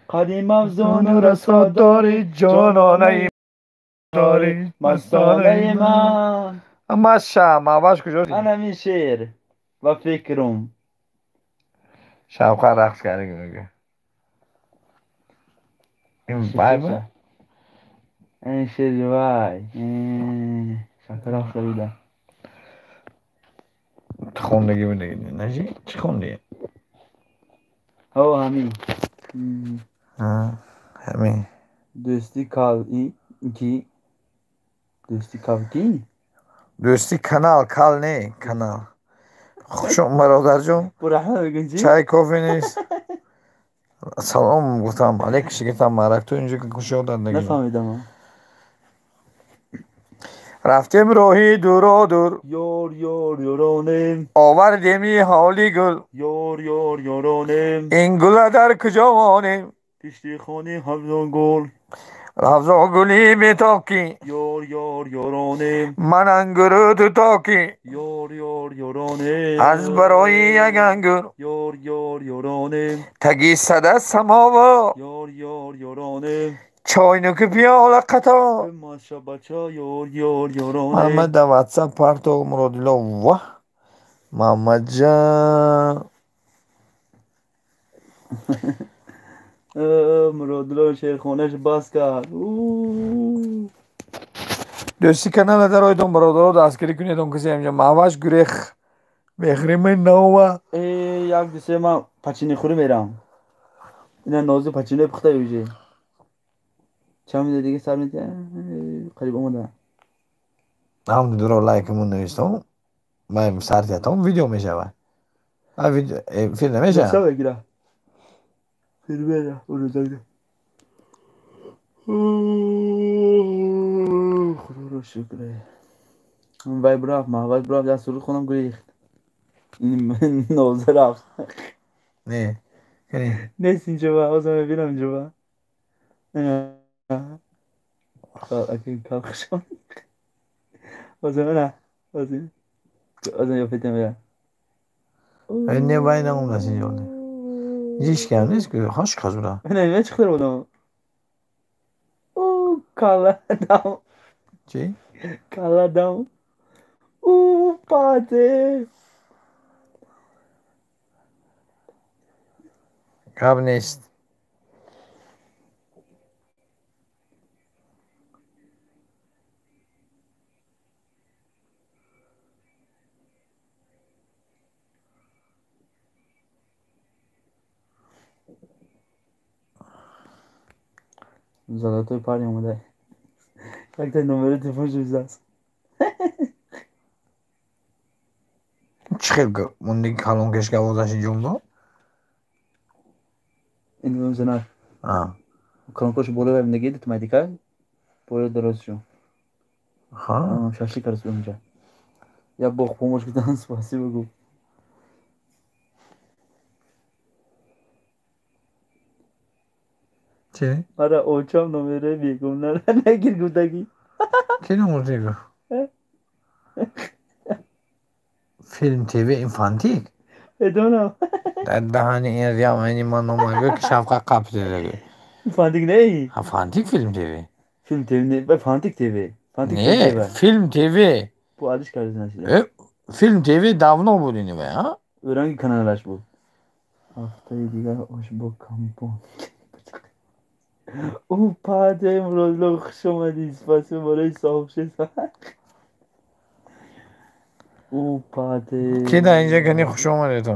قدیم افزون و مستانه رسا رساد داری داره جانانه جانانه داره داری مستانه مستانه من. من اما از شم عوض کجا انا می شعر و فکرم شبخواه رقص کرده میگه این شکرشه بایمه این شعر وای شکر اخ بیده خوندگی بودگی نجی چی خوندی؟ هو همی همین دوستی کال کی دوستی کال کی دوستی کانال کال نه کانال. خوش آمد برادر جون. برحمه بگن چی؟ چای کافی نیست. سلام گفتم علیک شگفتم مرک تو اینجا که خوش آمدن نگیم. نفهمیدم ها رفتیم راهی دورا دور یار یار یارانم آوردیمی حالی گل. یار یار یارانم این گل در کجا مانیم. پشتی خانه همزان گل رفزا گلی می تاکی. یار یار یارانم من انگورو تو تاکی. یار یار از برای یک یارانم انگور یار یار یارانم تگی صده سماوا. یار یار یارانم چاینوک پیاله قطار. ماشا بچه یار یار محمد یارانم در واتساپ پارتو مرادلا واه محمد جان. مرادلو شیرخانهش باز کرد دوستی کانال در آیدون برادرها دستگیری کنیدون کسی همجا مواش گریخ بخریم نوه. یک دوسته من پچینی خوری میرم اینا نازو پچینه پخته یوجه چند میده دیگه سر میده قریب اومده هم دورا لایکمون نوشتم من سرتیتم ویدیو میشه ویدیو فیلم نسخه نمیشه. بگیره فیلم بگیره اونو داده خدا رو شکره وای براف ما وای براف دست رو خونم گریخت این نوزه رفت نه کنی نیست اینجا با آزم ببینم اینجا با اکی کار خشم آزم نه آزم یا فیتم بیا نه باید نمون نسی جالده هیچ کم نیست که خوش خزوره. نه چه خیلی بودم کالا دام چی؟ کالا دام پاته کب نیست. زالاتای پاری اومده یک تا نمره تلفن جوزه است چی خیلی موندی کلون کش گوازش جنبا. این میگم زنار آه کنکوش بالا برم نگیده تو مدیکال بالا درست شو خواه شاشی کرس اونجا Я Бог помощь дан, спасибо гу. چی؟ آره اوچام نمیره بیگم نه نگیر گودگی. کی نمورده گو؟ فیلم تیوی infantil. بدونم. در دهان این ریم اینی من نمایگو که شفقه قبضه گو. Fantik ne? Ha fantik film tv. Film TV ne? Ben Fantik TV. Fantik film Ne? TV. Film tv. Bu alış kardeşine açacağım. Film tv davno budini be ha? Öğrenci kanalı aç bu. Haftayı diğer hoş bu kampon. اومده امروز لو خوش اومدی سپاسی برای صاحب شد اومده کی در اینجا کنی خوش آمده تو؟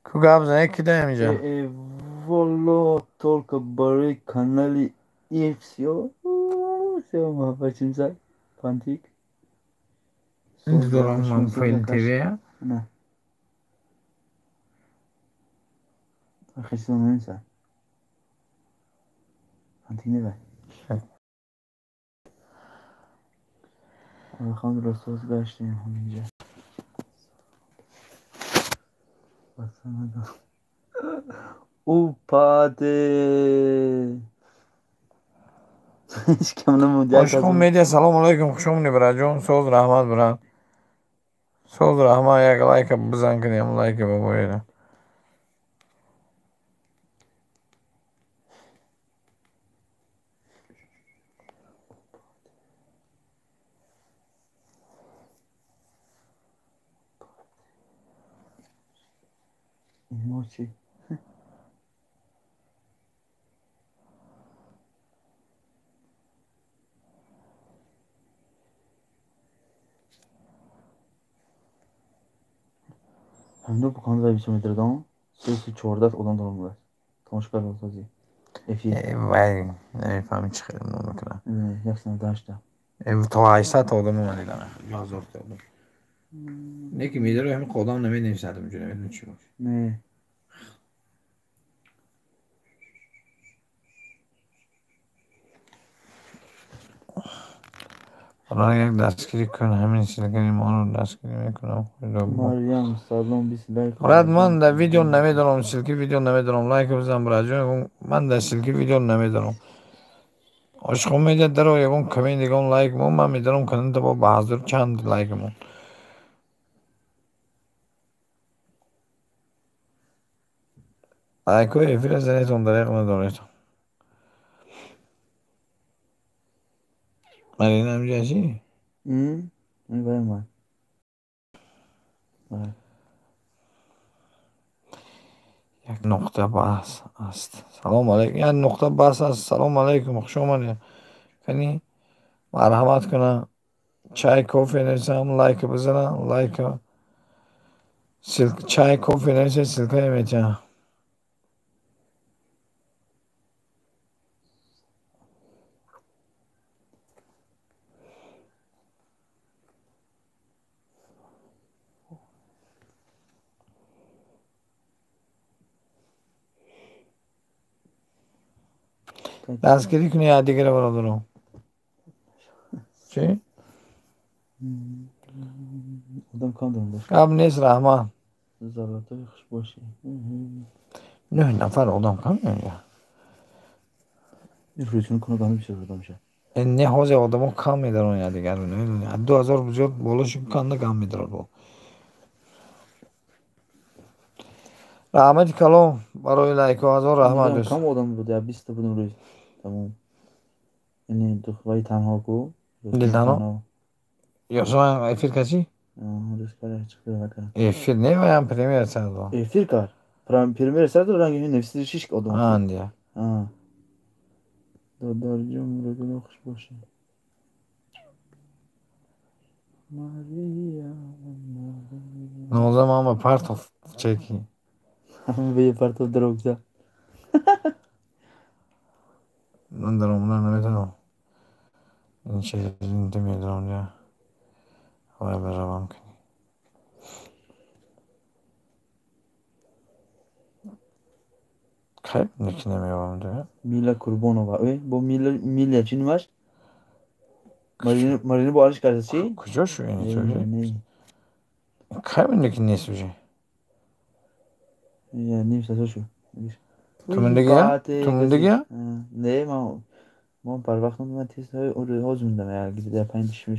کو قبضه کی در اینجا؟ والا ترک برای کانال ایفسیو سیما بچیم زد فانتیک این سوز دوران من دانشون فیلم تیوی ya. نه خیلی نمیسن فانتیک نه خواهم را سوز گشتیم همینجا اومده هیچ کم نمونده Aşkım medya salam aleyküm خوشم برای سوز رحمت بران سوز رحمت یک لایک بزن کنیم لایک ببویره Emoji. همینو بکنم و بیشتر میتردم سویسی 14 olan dolumlar. Tanışkar olsazı. Efi. وای نمیفهمی چی خیلی نون میکنم Yapsana daşta. تا 800 تا آدم اومدی دارم 1000 تا آدم نه که میده رو همین قدام نمی نمیشد میجونه میدونی چی باشه Ne? حالا یک دستگیری کن همین سیلگری ما رو دستگیری میکنم Meryem salon bir like. مراد من در ویدیو نمیدونم سیلکی ویدیو نمیدونم لایک بزن برای جون من در سیلکی ویدیو نمیدونم عشقم میده درو یکون کمین دیگون لایک مون من میدونم کنن تا با بحضور چند لایک مون لایکو افیر زنیتون دریق نداریتون مرین همجا چی؟ Hı? Ne benim var. Var. یک نقطه بحث است سلام علیکم یک نقطه بحث است سلام علیکم خوش آمدید کنی مرحمت کنه چای کافی نویسم لایک بزنم لایک چای کافی نویسه سلکه میتونم دستگیری کنی یا دیگه رو برادرم چی؟ Adam kandırım boş. قبل نیست رحمان Zarlatı hoş boş. 9 نفر آدم کم اینجا Nüfusunu konudan bir şey adam şey. نه حوزه آدم ها کم میدارن یا دیگر رو نمیدونی 2000 بزرگ بالاشون کنده کم میدارن با رحمتی کلام برای لایک ها هزار رحمت Adam دوست kam adam bu ya biz de bunu ruj. Tamam. Yani duhvayı tanha ko. دیلدانو یا سوان افیر کسی؟ Rus kara çıktı bakalım. افیر نه ویم پریمیر سر دو Firkar. Primer serdi rangi nefsi şiş adam. آندیا Ha. Dadarcım bırakın hoş boş. Maria. نوزه ما با پرتو چکی Ama bir parça drogza. من در عمران نمیتونم این چیزی نمیدونم اونجا havaya بروم کنی خیلی نکی نمیوام اونجا Mila Kurbanova. Bu Mila چی نماش؟ مارینو بارش کرده چی؟ کجا شو اینی تو نه خیلی نکی نیست بجی یا نیم ساعت شو تو وی مندگی ها؟ قاعدة تو قصدي مندگی ها؟ نه ما پر وقت من تیز های روز موندم یا گیده پنج شو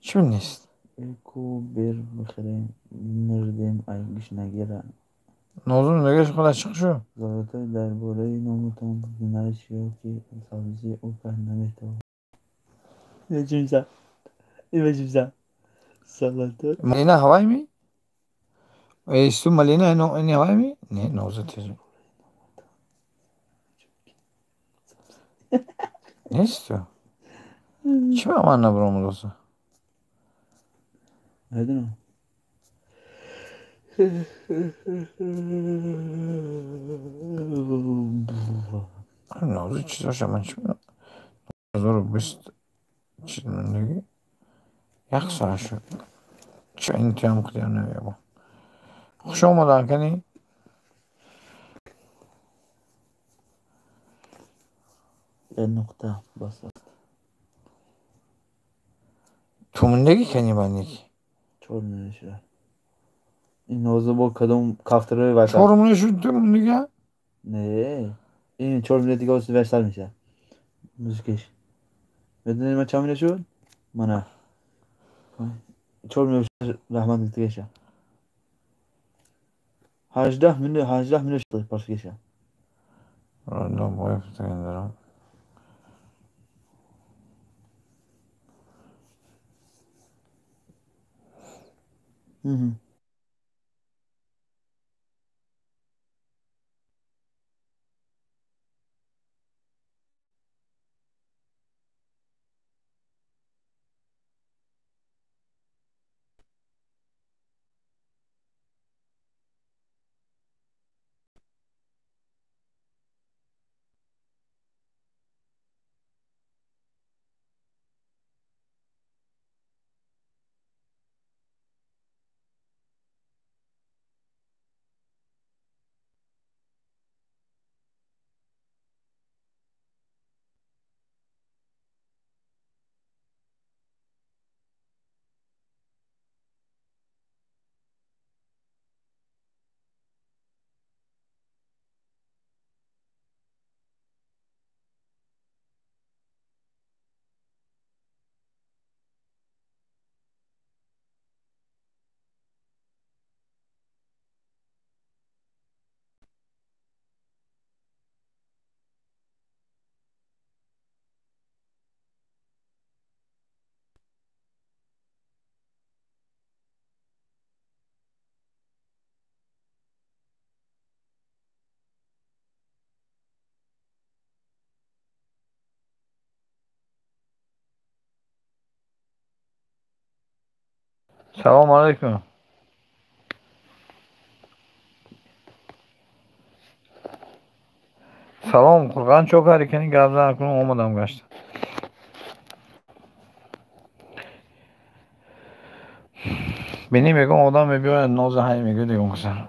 چی نیست؟ اکو بر بخیرم نردم ایگیش نگیره نوزون نگهش خودش چیک شو؟ ضرورت درباره نامتان نشیا که سازی او پر نمیتون نجیمزه این نجیمزه سالاتر ملینا هوای می؟ ایستو ملینا اینی هوای می؟ نه نوزو تیزو نیستو چی با من نبرم روزو؟ هیدونم نوزو چیزاشه من چی بودم؟ نوزو رو بیست چیز مندگی؟ یک ساعت شد چه این تیم خودم نمیابم خوش آمدن کنی؟ یه نقطه بس است تو مندگی کنی بندگی؟ چهار نمیشه این نوزو با کدوم کافتره واسه چهارمونه شد تو مندگی ها؟ نه این 4 میلیون دیگه واسه ورسال میشه موزیکش بدونی من چند میلیون شد؟ من نه 4 میلیون رحمت دیگه شه 18 میلیون شد پارسکشه رندم باید فتگن دارم سلام علیکم سلام قرقان چوکاری کنی گابزن کنم اومدم گشتم بینی میگم آدم میبیاید نوزه های میگه دیگه کسر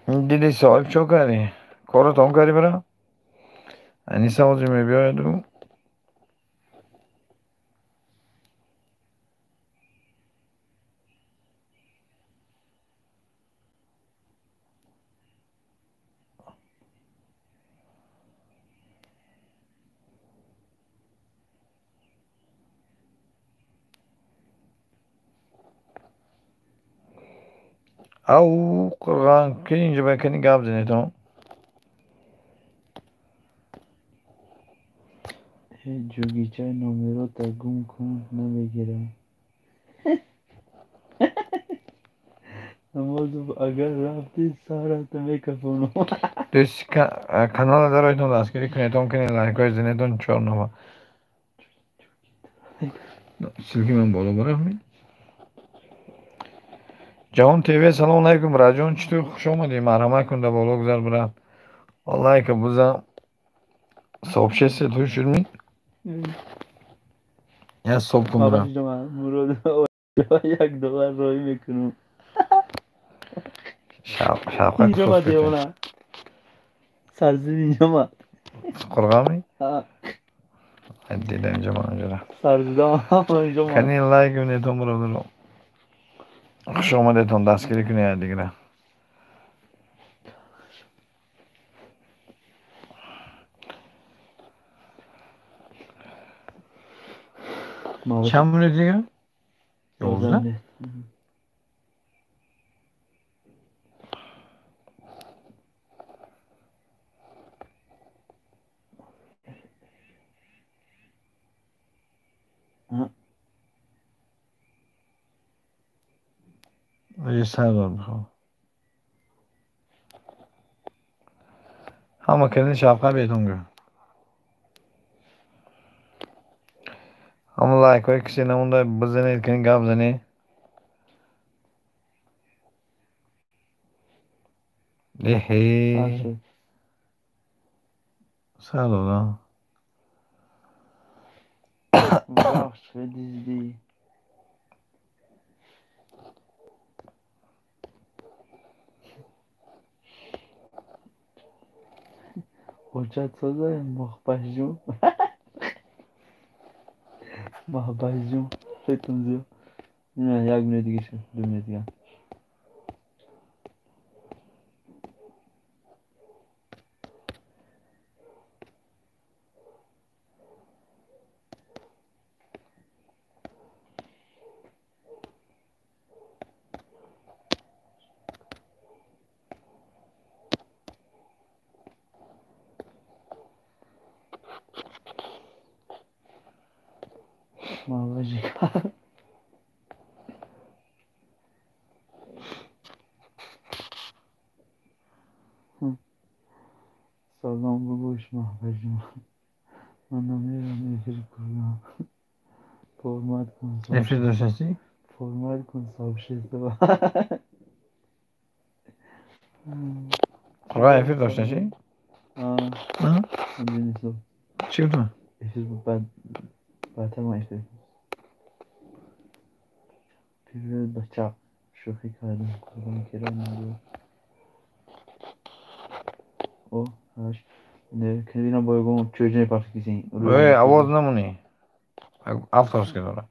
دیدی صاحب چوکاری کارو تام کاری برا اینی سوازی میبیاید و او قرقان که اینجا بکنی گابزنی تو جوگیچه نومرو تا گم کن نمیگیرم اما اگر رفتی سارت میکفونو دوست kanala daraytun da askeri kıneton kene like o izleneton çornova silgi ben bolu bırakmayın جوان تیوی سلام علیکم راجون چطور خوش آمدی مرحمت کن در بالا گذار برات والله که بوزم صبح شسته تو شدمی یا صبح کن ما برم باش جمع مراد یک دوبار روی میکنم شفقت اینجا ما خود کچه دیوونه سرزیر اینجا ما قرغامی دیدم اینجا من اینجا سرزیده هم اینجا ما کنی لایک کنی تو برو برو خوش آمده تون دستگیری کنی یا دیگره ما باش چند منو دیگه؟ 11 11 minut. Aha. یه سر دار بخوام همه کنی شفقت بیتون گو همه لایک های کسی نمونده بزنید کنی گپ زنی Saat هی شد سر دار بخش و دیزدی حجت سازه مخبش جون مخبش جون خیلیتون زیاد نه 1 minut دیگه شد 2 minut دیگه مخبش سلام بگوش مخبش جون من نمیرم ایفری کنم فرمت کن صاحب افری شد داشتی؟ فرمت کن صاحب شد قرآن افری داشتی؟ آه نه؟ اینجا نیست چی بودم؟ ایفری بود بعدتر ما ایفری پیرو بچه شوخی کردم قربان کرام نگو او هاش ne کنبینا بایگم çocuğun yaparsın kesin. ای Ruhi آواز çocuğu. نمونی افترس که دارم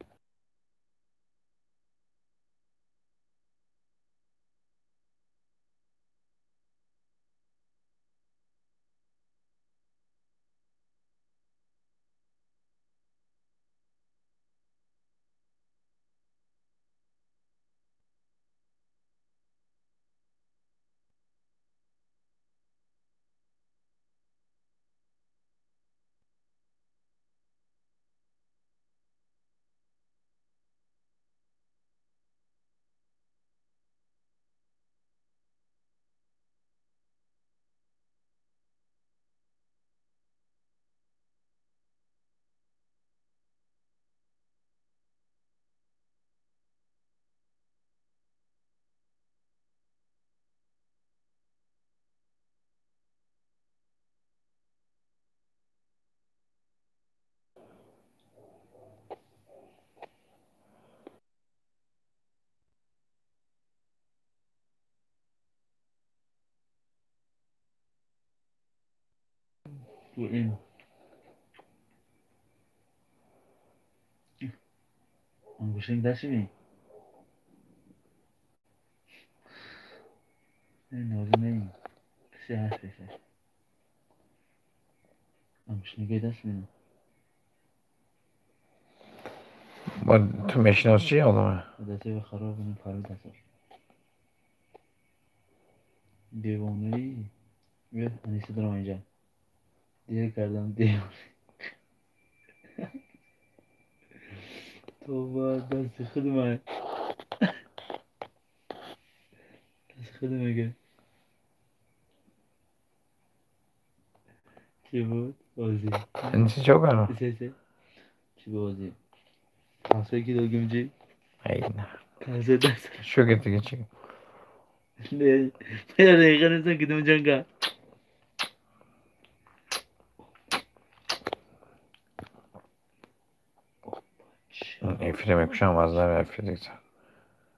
Bu in. Anguşun dersi mi? Ne oldu neyim? Kısa her şey. Anguşun ne dersi mi? با تو میشناسی آدمه Dersi ve خراب benim farı dersi. Devamlı ve annesi duramayacak. Diğer kardan devam. Tövbe dersi khidme. Dersi khidme gel. Ki bu ozi. انسی چو کرد؟ Sesi. Ki bu ozi. Asıl ki de gömce. ای نه Hazırda. Şu gitti geçecek. Ne? Nereye kanıtsan gidiyorum canka. Efireme kuşamazlar efirdik.